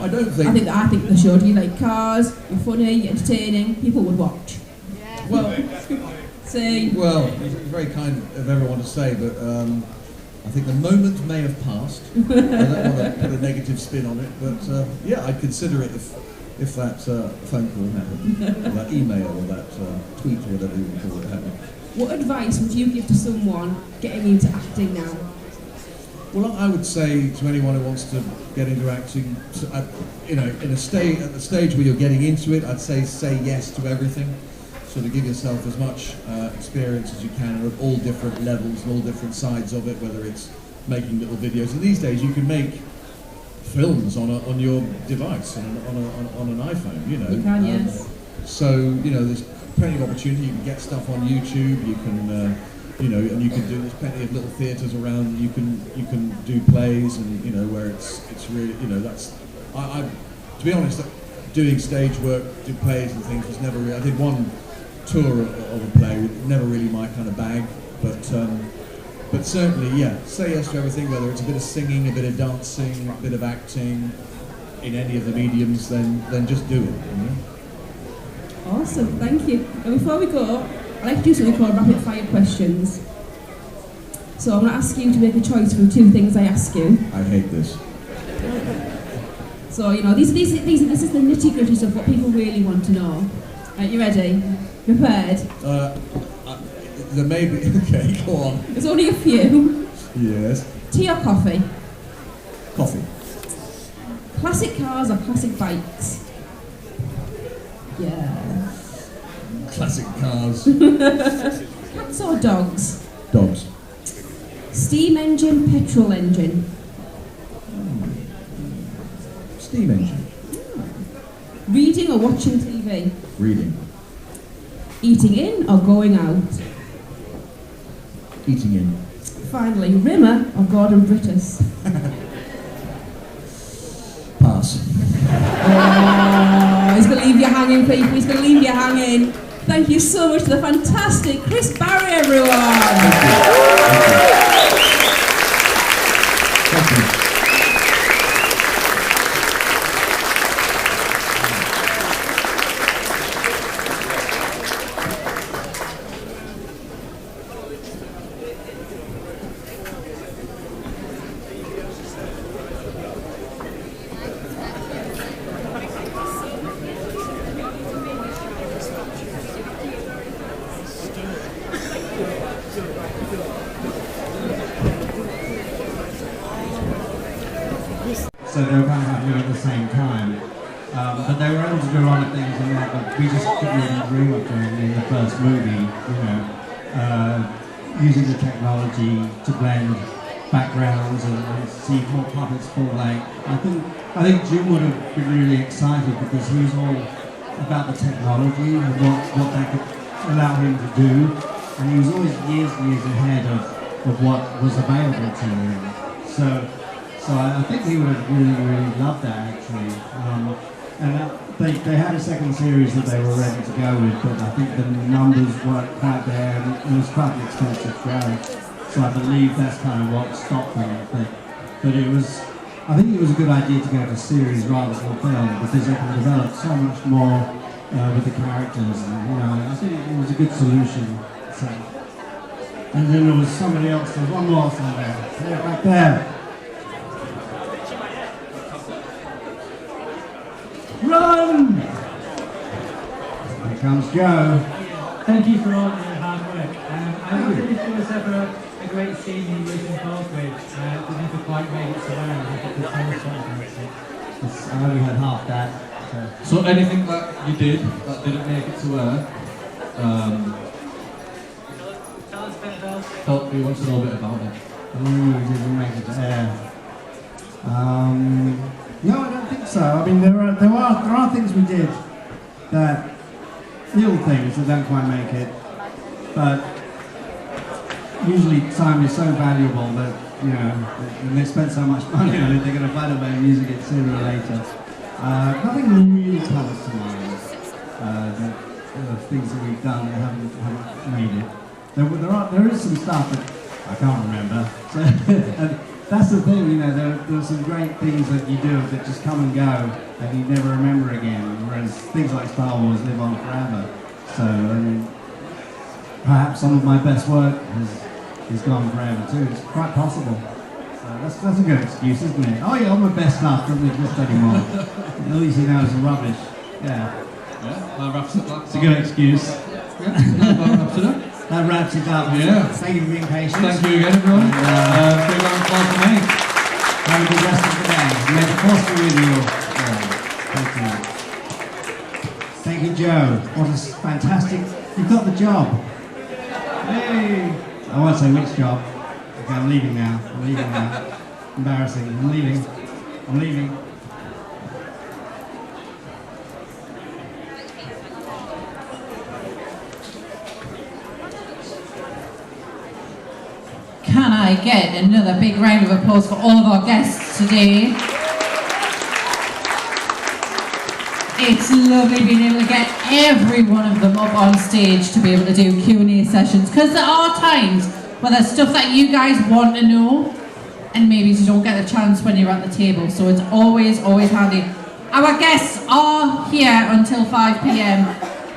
I don't think... I think they should. You like cars, you're funny, you're entertaining, people would watch. Yeah. Well... See? Well, it's very kind of everyone to say, but I think the moment may have passed. I don't want to put a negative spin on it, but yeah, I'd consider it if that phone call happened, or that email, or that tweet, or whatever you want to call it, happened. What advice would you give to someone getting into acting now? Well, I would say to anyone who wants to get into acting, you know, at the stage where you're getting into it, I'd say yes to everything. sort of give yourself as much experience as you can of all different levels and all different sides of it, whether it's making little videos. And these days you can make films on your device, on an iPhone, you know. You can, yes. So, you know, there's plenty of opportunity. You can get stuff on YouTube, you can, you know, and you can do, there's plenty of little theatres around, you can do plays, and, you know, where it's really, you know, that's, I to be honest, doing stage work, do plays and things was never really, I did one tour of a play, never really my kind of bag, but certainly, yeah, say yes to everything, whether it's a bit of singing, a bit of dancing, a bit of acting, in any of the mediums, then just do it, you know? Awesome, thank you. And before we go, I'd like to do something called rapid fire questions. So I'm going to ask you to make a choice from two things I ask you. I hate this. So, you know, this is the nitty-gritty stuff, what people really want to know. Right, you ready? Prepared? There may be, okay, go on. There's only a few. Yes. Tea or coffee? Coffee. Classic cars or classic bikes? Yeah. Classic cars. Cats or dogs? Dogs. Steam engine, petrol engine? Steam engine. Reading or watching TV? Reading. Eating in or going out? Eating in. Finally, Rimmer or Gordon Brittas? Pass. Oh, he's going to leave you hanging, people. He's going to leave you hanging. Thank you so much to the fantastic Chris Barrie, everyone. Thank you. So they were kind of happening at the same time. But they were able to do a lot of things in that we just couldn't even dream of doing in the first movie, you know, using the technology to blend backgrounds and see more puppets fall like. I think Jim would have been really excited because he was all about the technology and what that could allow him to do. And he was always years ahead of what was available to him. So I think he would have really loved that actually. And they had a second series that they were ready to go with, but I think the numbers weren't quite there and it was quite an expensive show. So I believe that's kind of what stopped them. But I think it was a good idea to go for series rather than film because they can develop so much more with the characters. And, you know, I think it was a good solution. So. And then there was somebody else, there was one more somewhere. Yeah, back there. Run! Here comes Joe. Thank you for all your hard work. I wondered if there was ever a great scene you was involved with that never quite made it to air. If you could tell us something about it. I only heard half that. So anything that you did that didn't make it to air, Tell us a bit about it. we want to know a bit about it. Didn't make it to air. No, I don't think so. I mean, there are things we did that little things that don't quite make it, but usually time is so valuable that you know, and they spent so much money on it, they're going to find a way of using it sooner or later. Nothing really comes to mind. The things that we've done that haven't made it. There is some stuff that I can't remember. So, and that's the thing, you know, there are some great things that you do that just come and go and you never remember again, whereas things like Star Wars live on forever. So, I mean, perhaps some of my best work is gone forever too. It's quite possible. That's a good excuse, isn't it? Oh yeah, all my best stuff doesn't exist anymore. At least you know it's rubbish. Yeah. Yeah, that wraps it up. It's a good excuse. Yeah, that wraps it up. That wraps it up. Yeah. Thank you for being patient. Thank you again, everyone. Big round of applause for me. Have a good rest of the day. May the force be with you. Thank you. Thank you, Joe. What a fantastic You've got the job. Hey! I won't say which job. Okay, I'm leaving now. Embarrassing. I'm leaving. Can I get another big round of applause for all of our guests today? It's lovely being able to get every one of them up on stage to be able to do Q&A sessions, because there are times where there's stuff that you guys want to know and maybe you don't get a chance when you're at the table, so it's always handy. Our guests are here until 5 p.m.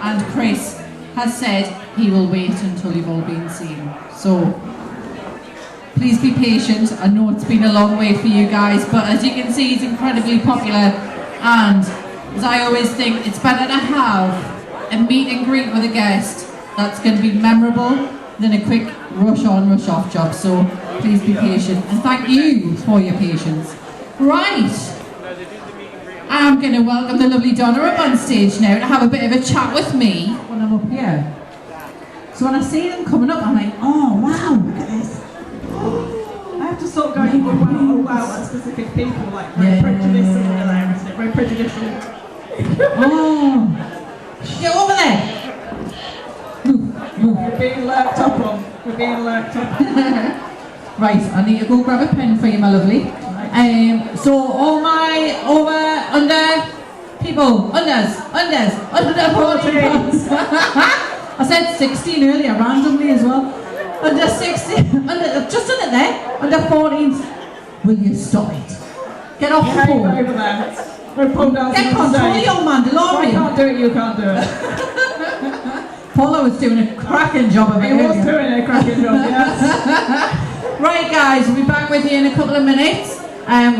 and Chris has said he will wait until you've all been seen. So please be patient. I know it's been a long wait for you guys, but as you can see, he's incredibly popular, and as I always think, it's better to have a meet and greet with a guest that's going to be memorable than a quick rush on, rush off job. So please be patient, and thank you for your patience. Right, I'm going to welcome the lovely Donna up on stage now to have a bit of a chat with me when I'm up here. So when I see them coming up, I'm like, oh wow, look at this. I have to stop going, oh wow, at specific people, like very prejudicial, isn't it? Very prejudicial. Oh, get over there. We're being lurked up on. Right, I need to go grab a pen for you, my lovely. So all my under people, under 14 pounds. I said 16 earlier, randomly as well. Under 16, just under there, under 14s. Will you stop it? Get off the phone. Over there. We're pulled down. Get control of your Mandalorian. I can't do it, you can't do it. Paula was doing a cracking job of it. He was doing a cracking job, yes. Right guys, we'll be back with you in a couple of minutes.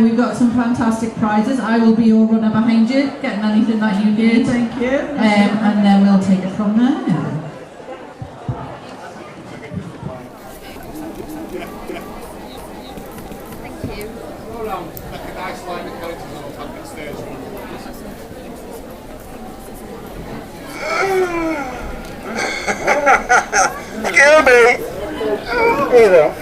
We've got some fantastic prizes. I will be your runner behind you, getting anything that you need. Thank you. And then we'll take it from there. Kill me! Either.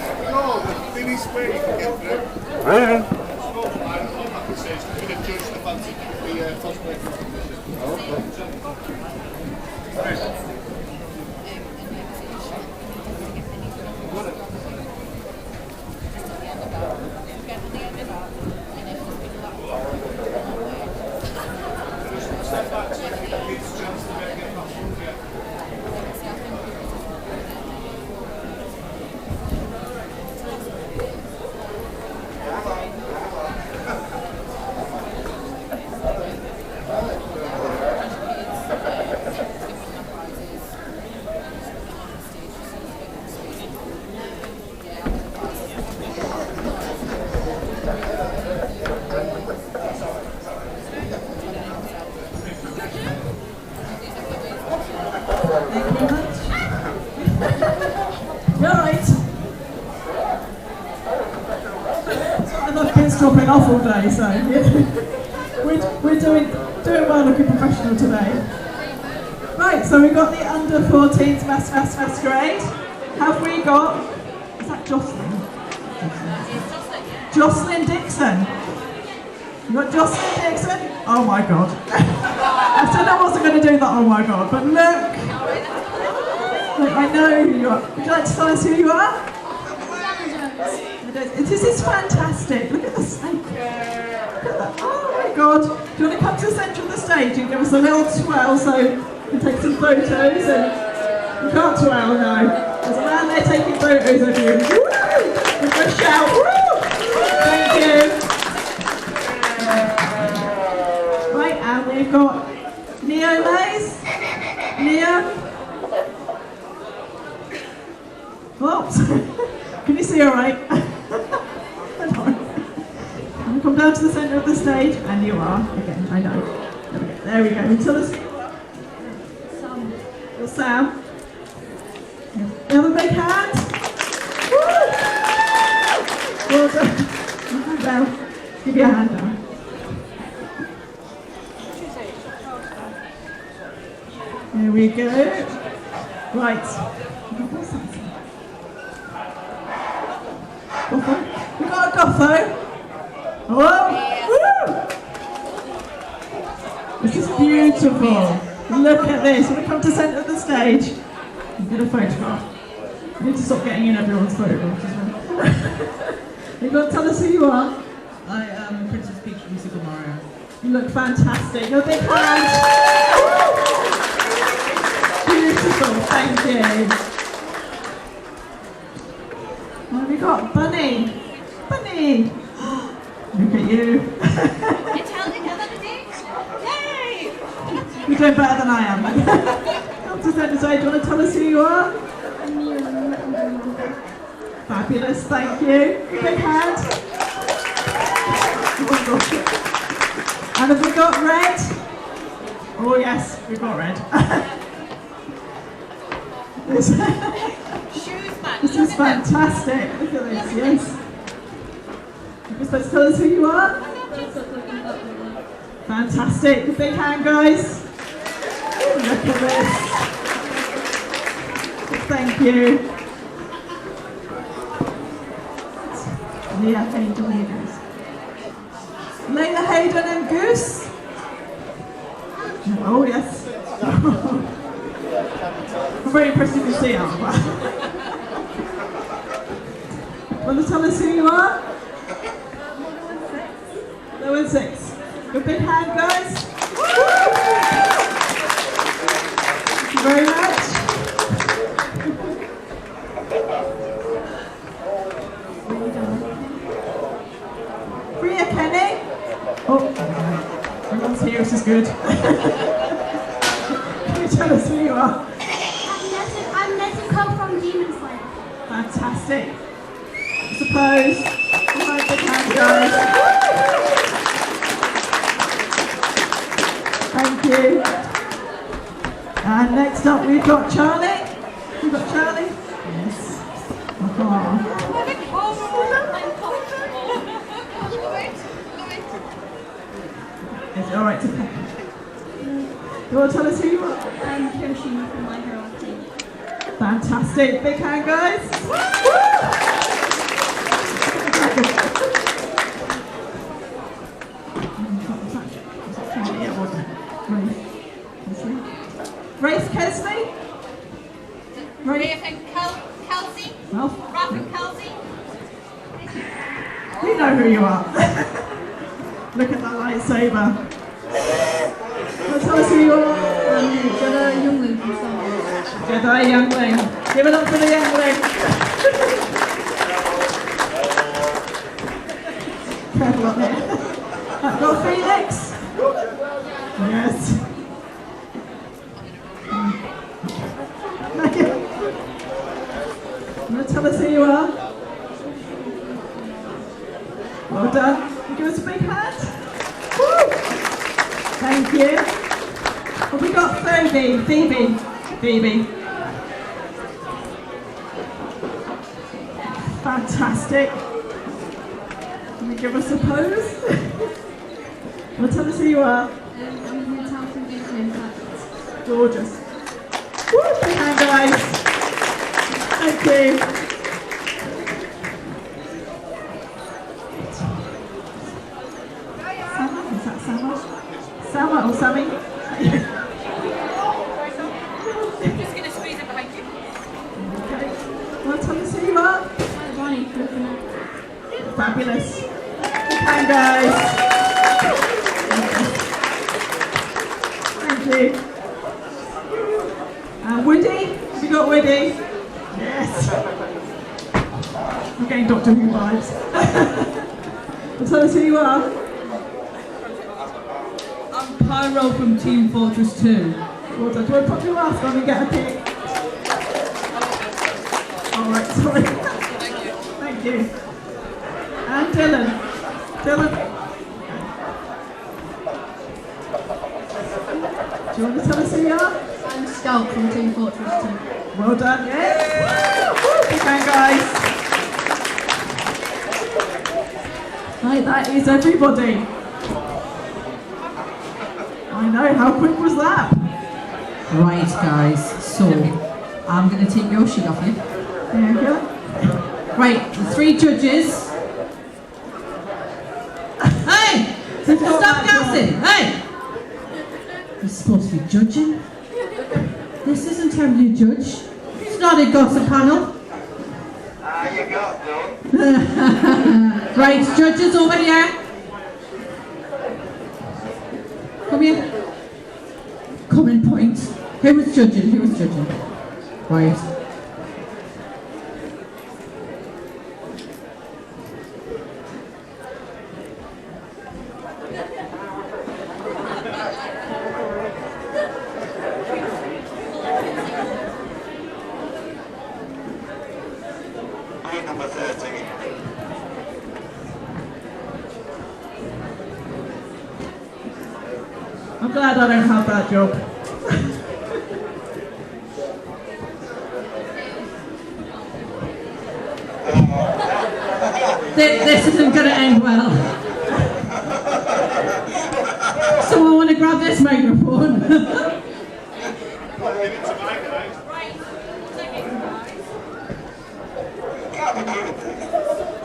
Dropping off all day, so we're doing well, looking professional today. Right, so we've got the under 14s masquerade. Have we got? Is that Jocelyn? Jocelyn Dixon. You got Jocelyn Dixon? Oh my god! I said I wasn't going to do that. Oh my god! But look, I know who you are. Would you like to tell us who you are? This is fantastic. Look at the snake. Look at that. Oh my god. Do you want to come to the centre of the stage and give us a little twirl so we can take some photos? And you can't twirl, no. There's a man there taking photos of you. Woo! Give a shout. Woo! Thank you. Right, and we've got Neo Mays. Neo. Oh, can you see all right? Come down to the centre of the stage, and you are. Again, I know. There we go. Until the Sam. Little Sam. Have a big hand. Woo! Well done. Hand down. Give your hand down. There we go. Right. Goffo. We got a Goffo. Oh! Woo! This is beautiful. Look at this. When we come to centre of the stage, get a photograph. I need to stop getting in everyone's photographs as well. You've got to tell us who you are. I am Princess Peach from Super Mario. You look fantastic. Your big hand. Beautiful. Thank you. What have we got? Bunny. Bunny. Look at you. It's holding another day. Yay! You're doing better than I am. Come to centre stage. Do you want to tell us who you are? Fabulous, thank you. Big hand. And have we got red? Oh yes, we've got red. This is fantastic. Look at this, yes. You're supposed to tell us who you are? Fantastic. The big hand, guys. Look at this. Thank you. Leah Hayden and Goose. Leila Hayden and Goose. Oh yes. I'm very impressed you can see her. Want to tell us who you are? 016. Good big hand, guys. Thank you very much. Priya Kenny. Oh, everyone's here, which is good. Can you tell us who you are? I'm Nezuko from Demon Slayer. Fantastic. I suppose. Alright, big hand, guys. Thank you. And next up we've got Charlie. We've got Charlie. Yes. Is it alright to pick? You want to tell us who you are? I'm Kirishima from My Hero Academia. Fantastic. Big hand, guys. Race Kesley? Rafe and Kelsey? Well, Raph and Kelsey? we know who you are. Look at that lightsaber. Tell us who you are. Jedi Youngling from Star Wars. Jedi Youngling. Give it up for the Youngling. Careful up there. I've got Phoenix. Yes. You want to tell us who you are? Well done. Give us a big hand. Woo! Thank you. Have we got Phoebe? Fantastic. Can you give us a pose? Well, tell us who you are. I'm from Towson Vision. Gorgeous. Woo! Big hand, guys. Thank you. Sama? Is that Sama? Sama or Sammy? I'm just going to squeeze it behind you. Okay. Well, tell us who you are. Bonnie. Fabulous. Big hand, guys. Thank you. Woody? Have you got Woody? Yes. I'm getting Doctor Who vibes. Well, tell us who you are. I'm Pyro from Team Fortress 2. Well done. Do you want to put your mask on and get a pic? Alright, sorry. Thank you. And Dylan. Dylan. Do you want to tell us who you are? I'm Scout from Team Fortress 2. Well done, yes. Big hand, guys. Right, that is everybody. I know, how quick was that? Right, guys, so I'm going to take your sheet off you. There you go. Right, the 3 judges. Hey! Stop gassing! Hey! You're supposed to be judging. This isn't how you judge. It's not a gossip panel. You got done. Right, judges over here. Come here. Come in, point. Who was judging? Who was judging? Right. Number 13. I'm glad I don't have that job. This isn't going to end well. Someone want to grab this microphone?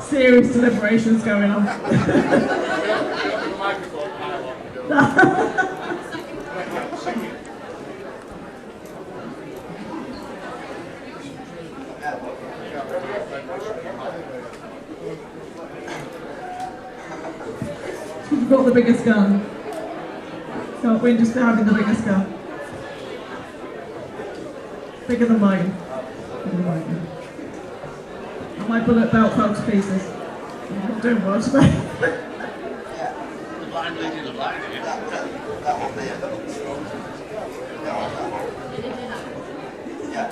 Serious deliberations going on. You've got the biggest gun. Can't win just for having the biggest gun. Bigger than mine. Bigger than mine. And my bullet belt fell to pieces. I'm not doing well today. The blind leading the blind here. That one there. Yeah.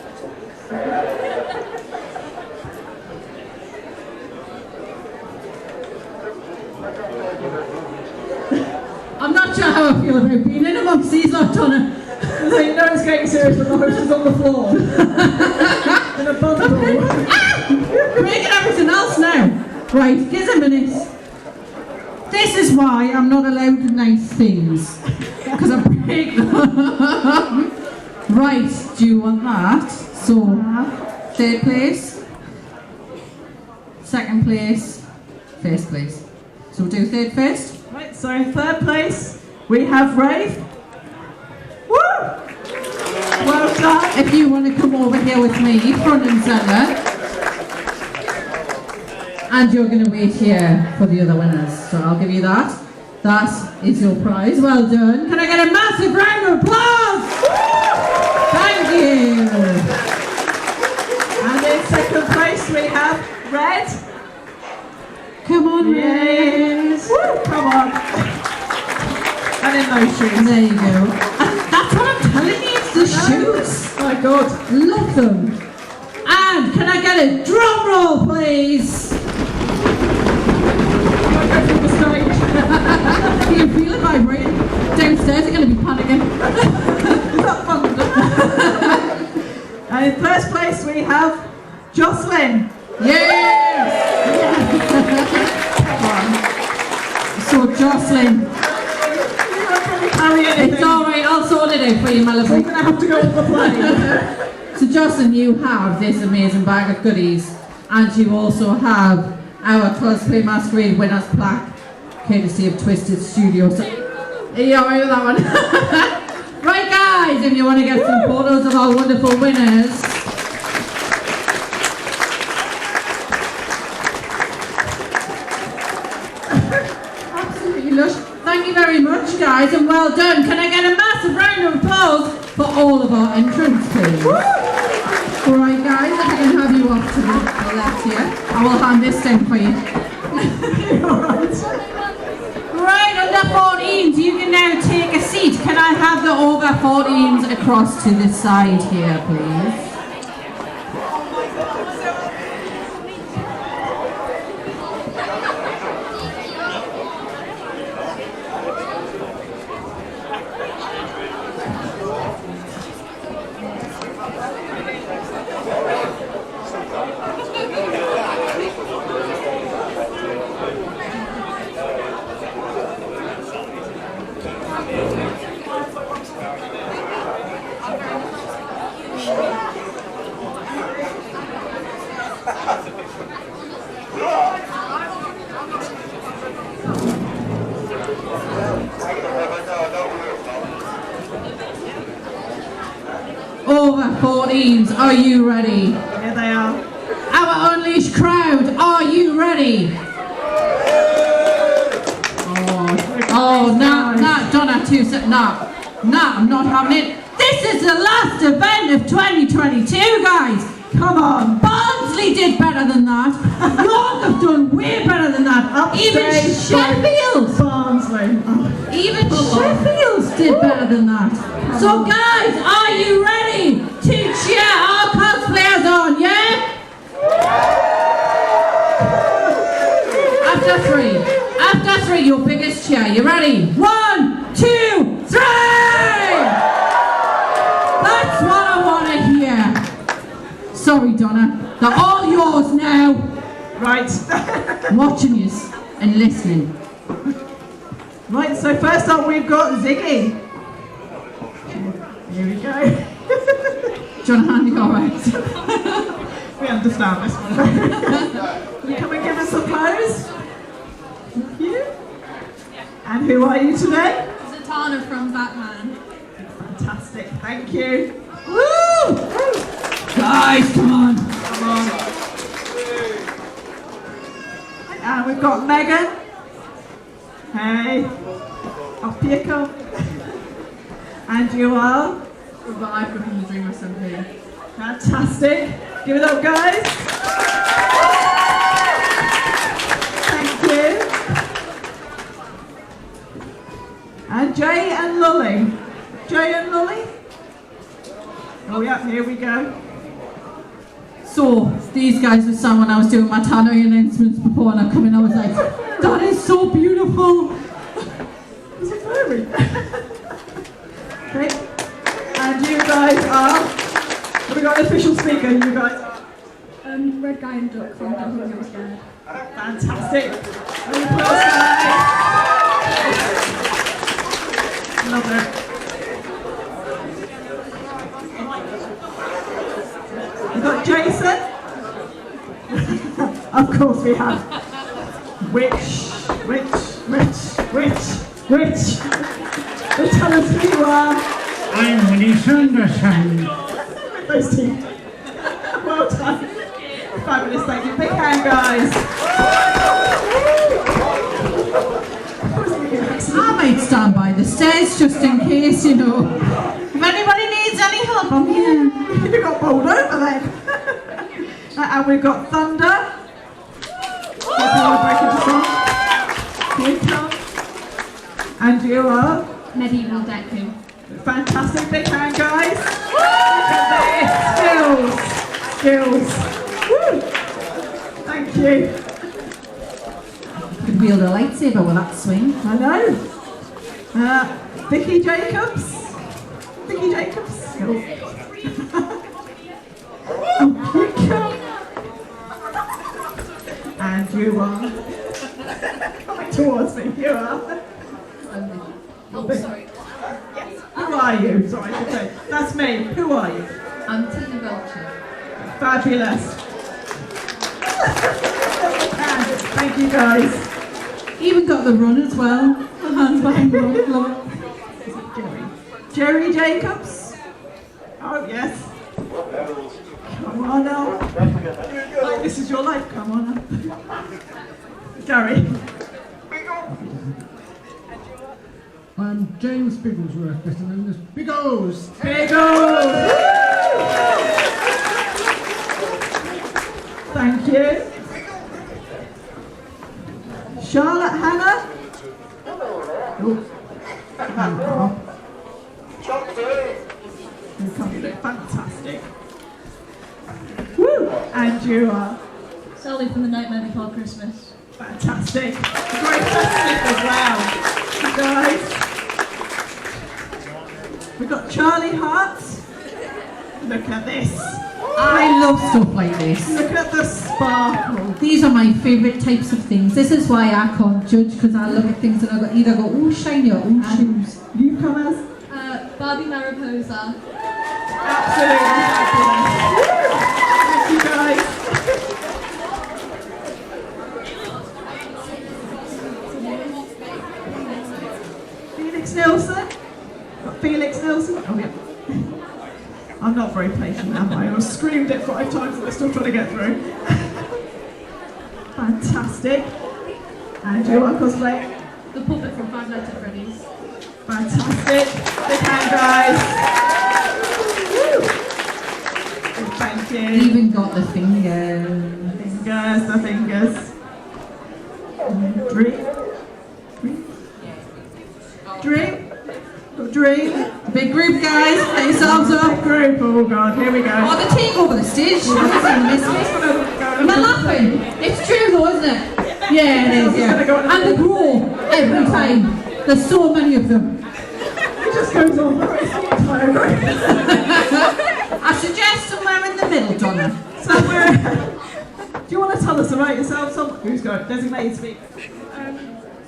I'm not sure how I feel about being in amongst these lot, Donna. So you know it's getting serious when the host is on the floor. In a bundle. We're making everything else now. Right, give us a minute. This is why I'm not allowed nice things. Because I break them. Right, do you want that? So, 3rd place, 2nd place, 1st place. So we'll do 3rd first. Right, so in 3rd place, we have Ray. Woo! Well done. If you want to come over here with me, front and centre. And you're going to wait here for the other winners. So I'll give you that. That is your prize. Well done. Can I get a massive round of applause? Thank you. And in 2nd place, we have Red. Come on, Yes. Woo, come on. And in those shoes. There you go. And that's what I'm telling you, it's the shoes. Oh my God. Love them. And can I get a drum roll, please? Can you feel it vibrating? Downstairs are going to be panicking. And in 1st place we have Jocelyn. Yes! So Jocelyn. It's alright, I'll sort it out for you, my love. We're going to have to go on the plane. So Jocelyn, you have this amazing bag of goodies, and you also have our Cosplay Masquerade winners plaque, courtesy of Twisted Studios. Are you alright with that one? Right guys, if you want to get some photos of our wonderful winners. Absolutely lush. Thank you very much guys, and well done. Can I get a massive round of applause for all of our entrants, please? Alright guys, if I can have you off to the left here, I will hand this down for you. Right, under 14s, you can now take a seat. Can I have the over 14s across to this side here, please? over 14s, are you ready? Here they are. Our Unleashed crowd, are you ready? Oh, nah, Donna, nah, I'm not having it. This is the last event of 2022, guys. Come on, Barnsley did better than that. York have done way better than that. Even Sheffield. Barnsley. Even Sheffield did better than that. So guys, are you ready to cheer our cosplayers on, yeah? After three, your biggest cheer. You ready? 1, 2, 3! That's what I want to hear. Sorry, Donna. They're all yours now. Right. I'm watching you and listening. Right, so first up we've got Ziggy. Here we go. Do you want to hand it all right? We understand this one. Come and give us some pose. Thank you. And who are you today? Zatanna from Batman. Fantastic, thank you. Woo! Guys, come on. Come on. And we've got Megan. Hey. Up you come. And you are? Revive from the Dream Assembly. Fantastic. Give it up, guys. Thank you. And Jay and Lully. Jay and Lully? Oh yeah, here we go. So, these guys were someone I was doing my tannery announcements before, and I come in, I was like, that is so beautiful. Is it furry? Okay. And you guys are, have we got an official speaker, you guys? Red Guy and Duck from Don't Think I'm Scared. Fantastic. Any applause, guys? Love it. We've got Jason. Of course we have. Which? Tell us who you are. I'm Winnie Sanderson. Those teeth. Well done. Fabulous, thank you. Big hand, guys. I might stand by the stairs just in case, you know. If anybody needs any help, I'm here. You got bowled over then. And we've got Thunder. Here you come. And you are? Medieval Deku. Fantastic, big hand, guys. Look at this. Skills. Woo. Thank you. Could wield a lightsaber with that swing. I know. Vicky Jacobs. Oh, you come. And you are coming towards me. You are. Oh, sorry. Yes. Who are you? Sorry, I should say. That's me. Who are you? I'm Tina Belcher. Fabulous. Thank you, guys. Even got the run as well. The hands behind the run. Love it. Jerry Jacobs. Oh, yes. Come on now. Like, this is your life. Come on now. Gary. I'm James Bigglesworth, better known as Biggles. Biggles! Thank you. Charlotte Hannah. Fantastic. Woo! And you are? Sally from The Nightmare Before Christmas. Fantastic. Great festive as well. You guys. We've got Charlie Hart. Look at this. I love stuff like this. Look at the sparkle. These are my favourite types of things. This is why I can't judge, because I look at things and I either go, oh, shiny or oh, shoes. Newcomers. Barbie Mariposa. Absolutely fabulous. Thank you, guys. Felix Nelson. Oh, yeah. I'm not very patient, am I? I've screamed it 5 times and they're still trying to get through. Fantastic. And you are cosplaying? The puppet from Five Nights at Freddy's. Fantastic. Big hand, guys. Woo. Thank you. Even got the fingers. Fingers, the fingers. Dream. Dream. Big group, guys. Get yourselves up. Big group. Oh God, here we go. Oh, the take over the stage. Am I laughing? It's true though, isn't it? Yeah, it is, yeah. And they grow every time. There's so many of them. It just goes on the rest of the entire group. I suggest somewhere in the middle, Donna. Somewhere. Do you want to tell us about yourself? Who's got designated speaker?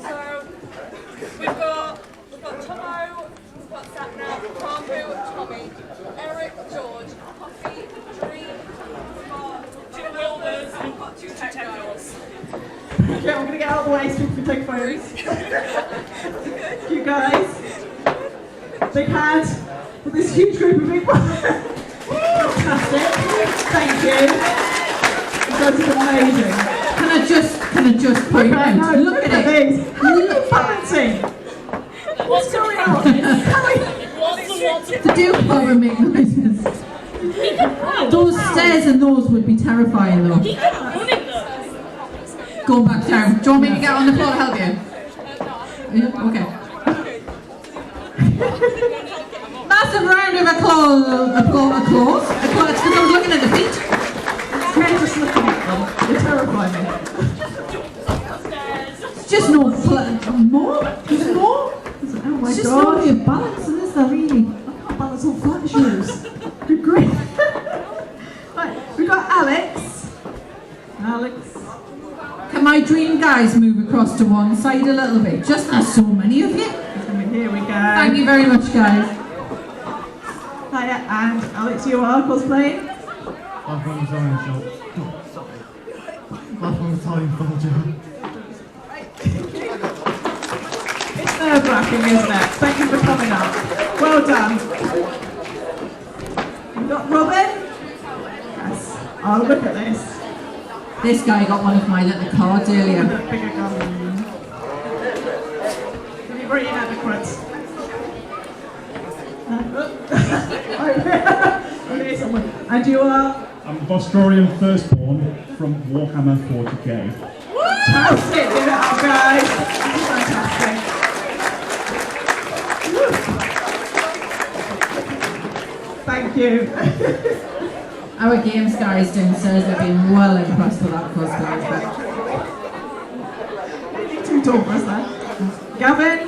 So we've got Tomo, we've got Sapna, Kambu, Tommy, Eric, George, Poppy, Dream, we've got 2 Wilbers, and we've got 2 tech girls. Okay, I'm going to get out of the way so we can take photos. You guys. Big hand for this huge group of people. Fantastic. Thank you. You guys are amazing. Can I just point out? No, look at these. How are you balancing? What's going on? To do power make noises. Those stairs and those would be terrifying though. Go back down. Do you want me to get on the floor to help you? Yeah? Okay. Massive round of applause. It's because I was looking at the feet. You're just looking at them. They terrify me. It's just no more. There's more. Oh my It's just God. no way of balancing, is there really? I can't balance on flat shoes. Good grief. Right, we've got Alex. Can my dream guys move across to one side a little bit? Just there's so many of you. Here we go. Thank you very much, guys. Hiya, and Alex, you are cosplaying? I'm from the Time Shop. I'm from the Time Folger. It's nerve-wracking, isn't it? Thank you for coming up. Well done. We've got Robin. Yes. Oh, look at this. This guy got one of my little cards earlier. Bigger gun. Very inadequate. And you are? I'm Vostorian Firstborn from Warhammer 40k. Fantastic! Give it up, guys. Fantastic. Thank you. Our games guys downstairs have been well impressed with that cosplay. Too tall for us there. Gavin?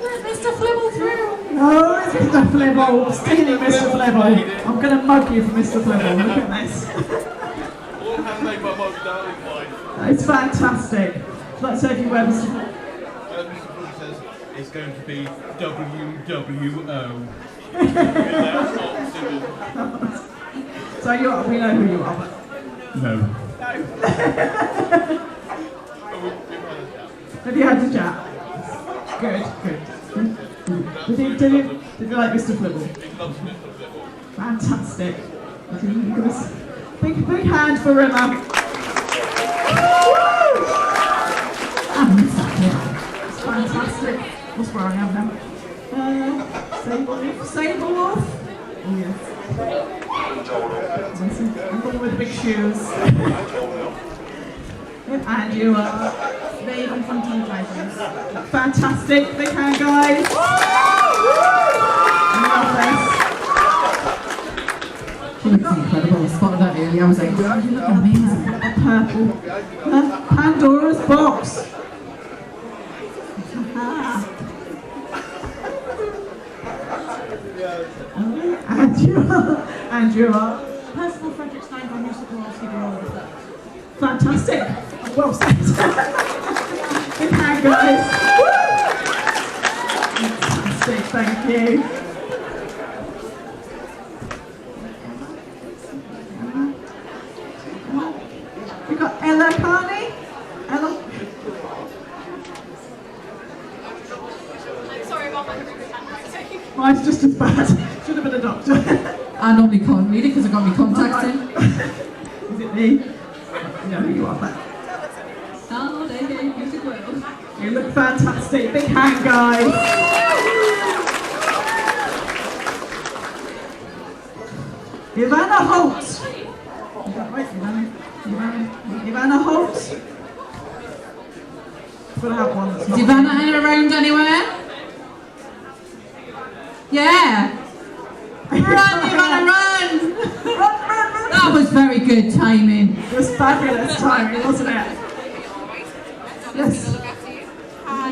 Let Mr. Flibble through. No, it's Mr. Flibble. Stealing Mr. Flibble. I'm going to mug you for Mr. Flibble. Look at this. It's fantastic. Let's say if you wear Mr. Flibble. It's going to be WWO. So we know who you are, but... No. Have you had the chat? Good. Did you like Mr. Flibble? Fantastic. Big hand for Rimmer. It's fantastic. What's where I am now? Sable Wolf? Oh yes. I'm going with big shoes. And you are? Raven from Teen Titans. Fantastic. Big hand, guys. Love this. She looks incredible. I spotted that earlier. I was like, oh, you look amazing. Purple. Pandora's box. And you are? Personal Frederickstein from New Sokolowski Road. Fantastic. Well said. Big hand, guys. Fantastic. Thank you. We've got Ella Carney. Ella. I'm sorry about my handwriting. Mine's just as bad. bad. Should have been a doctor. I normally can't read it because I've got my contacts in. Is it me? You know who you are, but Oh, there you go, music world. you look fantastic. Big hand, guys. Ivana Holt. Is that right, Ivana Holt. Gotta have one that's Is Ivana around anywhere? Yeah. Run, Ivana, run! That was very good timing. It was fabulous timing, wasn't it? Yes.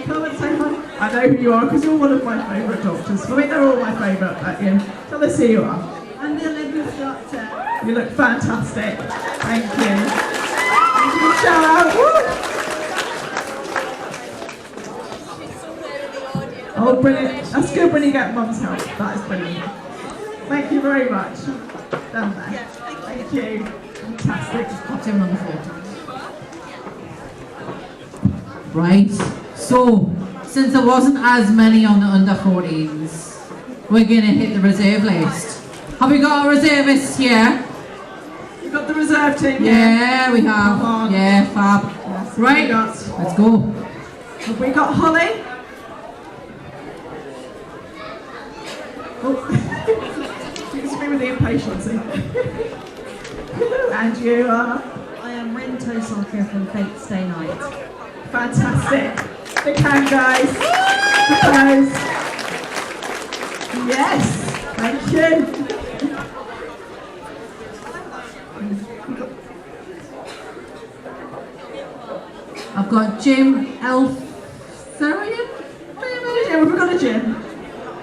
Come and say hi. I know who you are because you're one of my favourite doctors. I mean, they're all my favourite, but yeah. Tell us who you are. I'm the 11th doctor. You look fantastic. Thank you. Thank you, shout out. Woo! Oh, brilliant. That's good when you get mum's help. That is brilliant. Thank you very much. Down there. Thank you. Fantastic. Put him on the photo. Right. So, since there wasn't as many on the under 14s, we're going to hit the reserve list. Have we got our reservists here? We've got the reserve team here. Yeah, we have. Come on. Yeah, fab. Yes, Right. Let's go. Have we got Holly? Oh, excuse me with the impatience. And you are? I am Rin Tosaker from Fate Stay Night. Fantastic. Big hand, guys. Surprise. Yes. Thank you. I've got Jim Eltharian. Yeah, we've got a gym.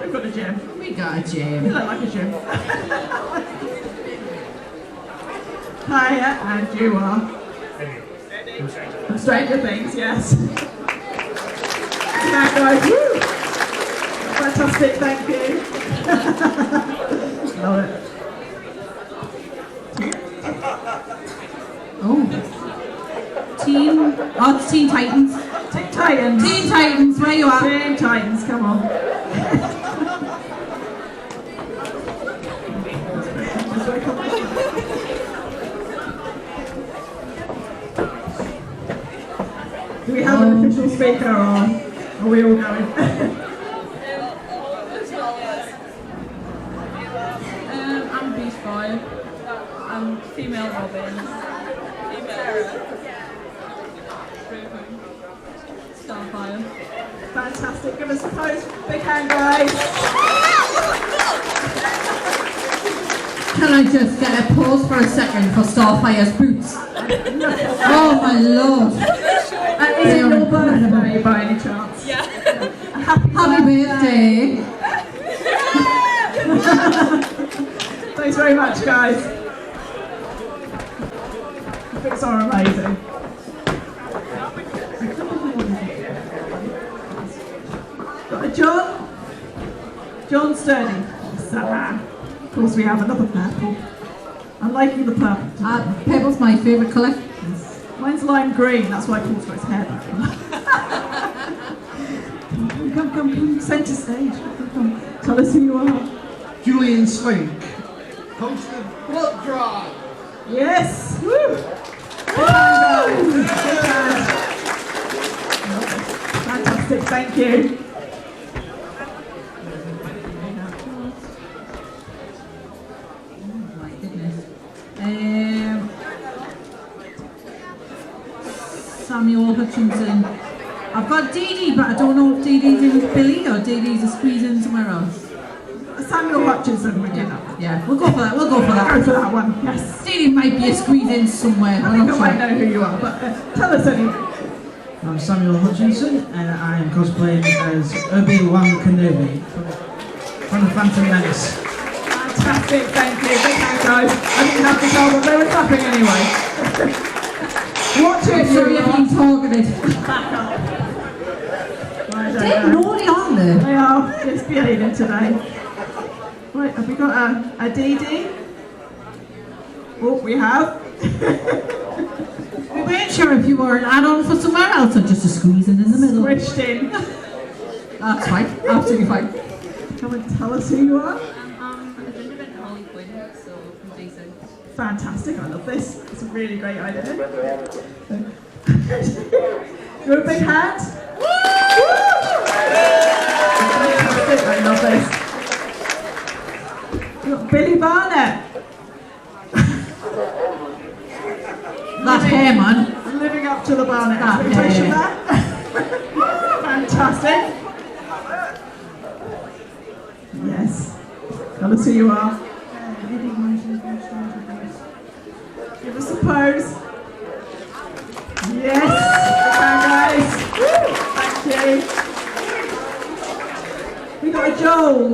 We've got a gym. We got a gym. You look like a gym. Hiya, and you are? From Stranger Things, yes. That guys, woo! Fantastic, thank you. Love it. Oh. It's Teen Titans. Teen Titans. Teen Titans, where you at? Teen Titans, come on. Do we have an official speaker or are we all going? I'm Beastfire. I'm female Robin. Starfire. Fantastic, give us a pose. Big hand, guys. Can I just get a pause for a second for Starfire's boots? Oh my lord. Is it your birthday by any chance? Yeah. Happy birthday. Thanks very much, guys. The bits are amazing. Got a John? John Sturdy. Yes, that man. Of course, we have another purple. I'm liking the purple. Purple's my favourite colour. Yes. Mine's lime green, that's why Paul's got his hair back. Come, centre stage. Come. Tell us who you are. Julian Slink, host of Blood Drive. Yes! Woo! Good hand, guys. Good hand. Fantastic, thank you. Samuel Hutchinson. I've got Dee Dee, but I don't know if Dee Dee's in with Billy or Dee Dee's a squeeze in somewhere else. Samuel Hutchinson, we do that. Yeah, we'll go for that. We'll go for that. Go for that one. Yes. Dee Dee might be a squeeze in somewhere. I think I might know who you are, but tell us anyway. I'm Samuel Hutchinson, and I am cosplaying as Obi-Wan Kenobi from the Phantom Menace. Fantastic, thank you. Big hand, guys. I didn't have to tell them they were clapping anyway. Watch it, sorry if I'm targeted. Back up. They're naughty, aren't they? They are misbehaving today. Right, have we got a DD? Oh, we have. We weren't sure if you were an add-on for somewhere else or just a squeezing in the middle. Switched in. That's fine, absolutely fine. come and tell us who you are? I've been a bit Holly Quinn, so from Davison. Fantastic, I love this. It's a really great idea. You want a big hand? Fantastic, I love this. We've got Billy Barnett. That hair, man. Living up to the Barnett That expectation hair. there. Fantastic. Yes. Tell us who you are. Give us a pose. Yes. Thank you. We got a Joel.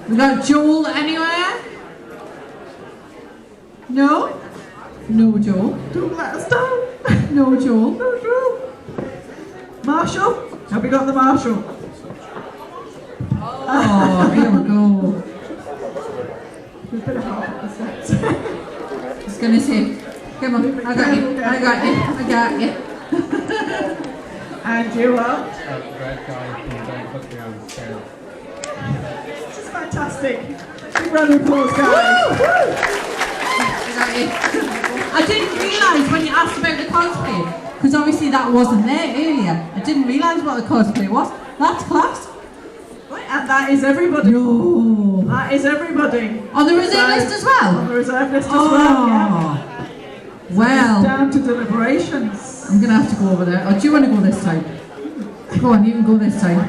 We got Joel anywhere? No? No Joel. Don't let us down. No Joel. No Joel. Marshall? Have we got the Marshall? Oh, here we go. We've been half at the set. I was going to say, come on, I got you, I got you, I got you. And you are? Red guy from Don't Put Me on Scale. This is fantastic. Big round of applause, guys. I didn't realise when you asked about the cosplay, because obviously that wasn't there earlier. I didn't realise what the cosplay was. That's class. Right, and that is everybody. No. That is everybody. On the reserve list as well? On the reserve list as well, yeah. Well. It's down to deliberations. I'm going to have to go over there. Or do you want to go this time? Go on, you can go this time.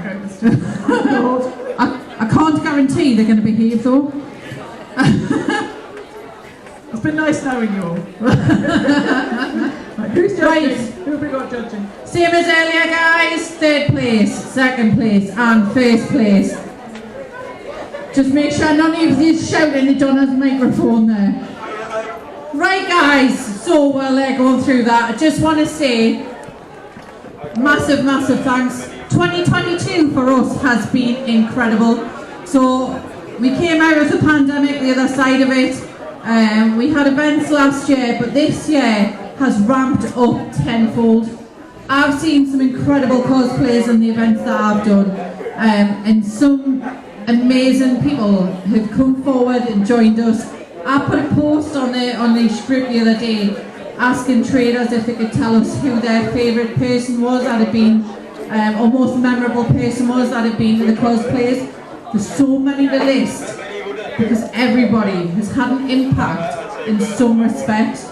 I can't guarantee they're going to behave though. It's been nice knowing you all. Right, who's judging? Who have we got judging? Same as earlier, guys. 3rd place, 2nd place, and 1st place. Just make sure none of you shouting at Donna's microphone there. Right, guys. So while they're going through that, I just want to say massive, massive thanks. 2022 for us has been incredible. So we came out of the pandemic, the other side of it. We had events last year, but this year has ramped up tenfold. I've seen some incredible cosplays in the events that I've done, and some amazing people who've come forward and joined us. I put a post on the group the other day asking traders if they could tell us who their favourite person was that had been, or most memorable person was that had been in the cosplays. There's so many to list, because everybody has had an impact in some respect.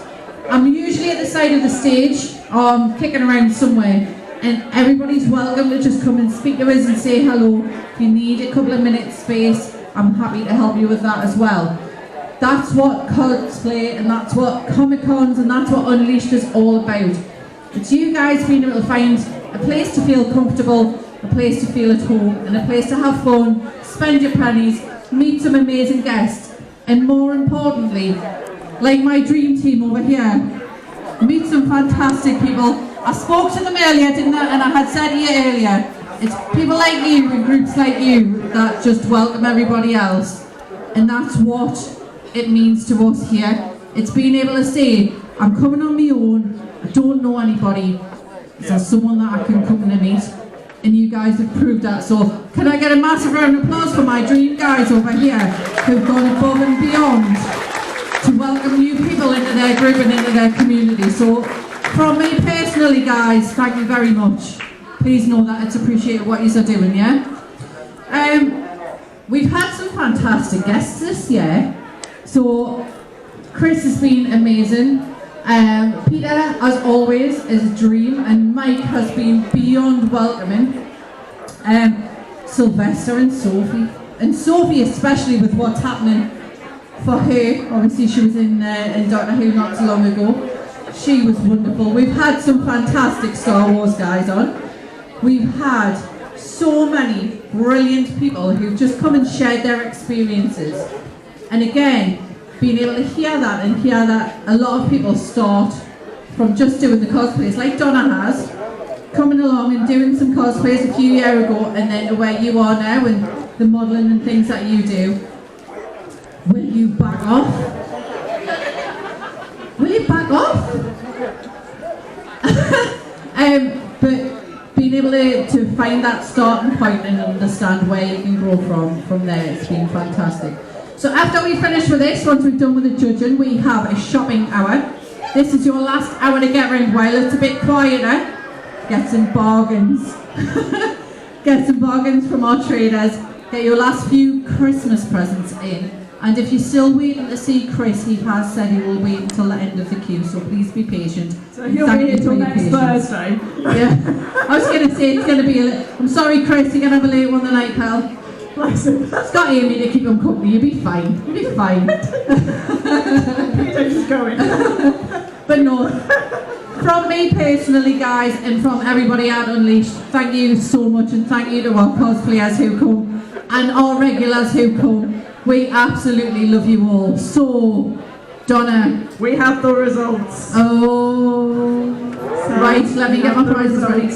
I'm usually at the side of the stage, or I'm kicking around somewhere, and everybody's welcome to just come and speak to us and say hello. If you need a couple of minutes space, I'm happy to help you with that as well. That's what cosplay, and that's what Comic-Cons, and that's what Unleashed is all about. It's you guys being able to find a place to feel comfortable, a place to feel at home, and a place to have fun, spend your pennies, meet some amazing guests, and more importantly, like my dream team over here, meet some fantastic people. I spoke to them earlier, didn't I? And I had said to you earlier, it's people like you and groups like you that just welcome everybody else. And that's what it means to us here. It's being able to say, I'm coming on my own, I don't know anybody, is there someone that I can come and meet? And you guys have proved that. So can I get a massive round of applause for my dream guys over here who've gone above and beyond to welcome new people into their group and into their community. So from me personally, guys, thank you very much. Please know that it's appreciated what you're doing, yeah? We've had some fantastic guests this year. So Chris has been amazing. Peter, as always, is a dream, and Mike has been beyond welcoming. Sylvester and Sophie especially with what's happening for her. Obviously she was in Doctor Who not so long ago. She was wonderful. We've had some fantastic Star Wars guys on. We've had so many brilliant people who've just come and shared their experiences. And again, being able to hear that and hear that a lot of people start from just doing the cosplays, like Donna has, coming along and doing some cosplays a few years ago, and then to where you are now and the modelling and things that you do. Will you back off? Will you back off? But being able to find that starting point and understand where you can grow from there. It's been fantastic. So after we finish with this, once we've done with the judging, we have a shopping hour. This is your last hour to get around while it's a bit quieter. Get some bargains. Get some bargains from our traders. Get your last few Christmas presents in. And if you're still waiting to see Chris, he has said he will wait until the end of the queue, so please be patient. So he'll be here till next Thursday. Yeah. I was going to say it's going to be I'm sorry, Chris, you're going to have a late one tonight, pal. Bless him. It's got Amy to keep him company. You'll be fine. You'll be fine. Peter just going. But no, from me personally, guys, and from everybody at Unleashed, thank you so much, and thank you to our cosplayers who come and our regulars who come. We absolutely love you all. So, Donna, we have the results. Oh, right. Let me get my prizes ready.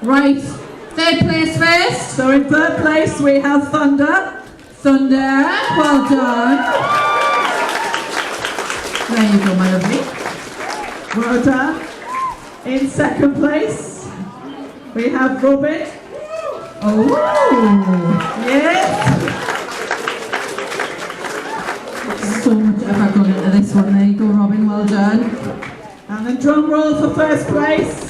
Right, third place first. So in third place we have Thunder. Thunder, well done. There you go, my lovely. Well done. In second place, we have Robin. Oh, yes. So much effort gone into this one. There you go, Robin. Well done. And then drum roll for first place.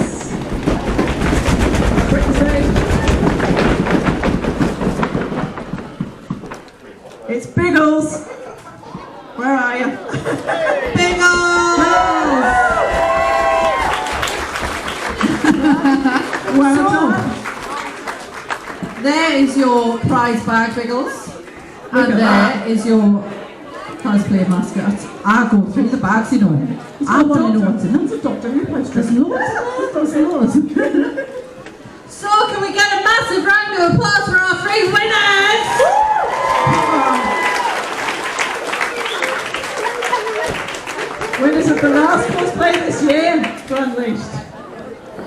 It's Biggles. Where are you? Biggles! Well done. There is your prize bag, Biggles. And there is your cosplay mascot. I go through the bags, you know. I want to know what's in them. It's a Doctor Who poster. There's loads. There's loads. So can we get a massive round of applause for our 3 winners? Winners of the last cosplay this year for Unleashed.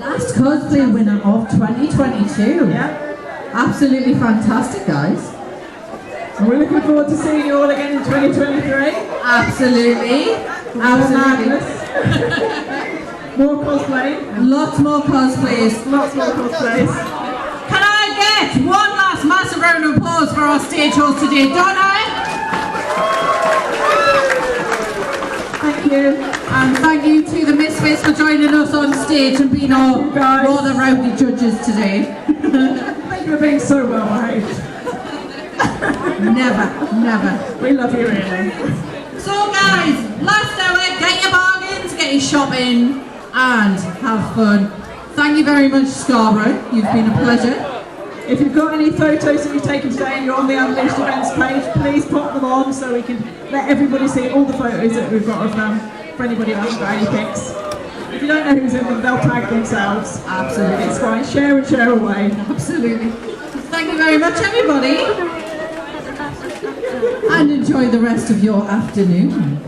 Last cosplay winner of 2022. Yeah. Absolutely fantastic, guys. So we're looking forward to seeing you all again in 2023. Absolutely. Absolutely. More cosplay. Lots more cosplays. Lots more cosplays. Can I get one last massive round of applause for our stage host today, Donna? Thank you. And thank you to the Misfits for joining us on stage and being our rather rowdy judges today. Thank you for being so well behaved. Never. We love you, really. So guys, last hour, get your bargains, get your shopping, and have fun. Thank you very much, Scarborough. You've been a pleasure. If you've got any photos that you've taken today and you're on the Unleashed events page, please pop them on so we can let everybody see all the photos that we've got of them, for anybody who hasn't got any pics. If you don't know who's in them, they'll tag themselves. Absolutely. It's fine. Share and share away. Absolutely. Thank you very much, everybody. And enjoy the rest of your afternoon.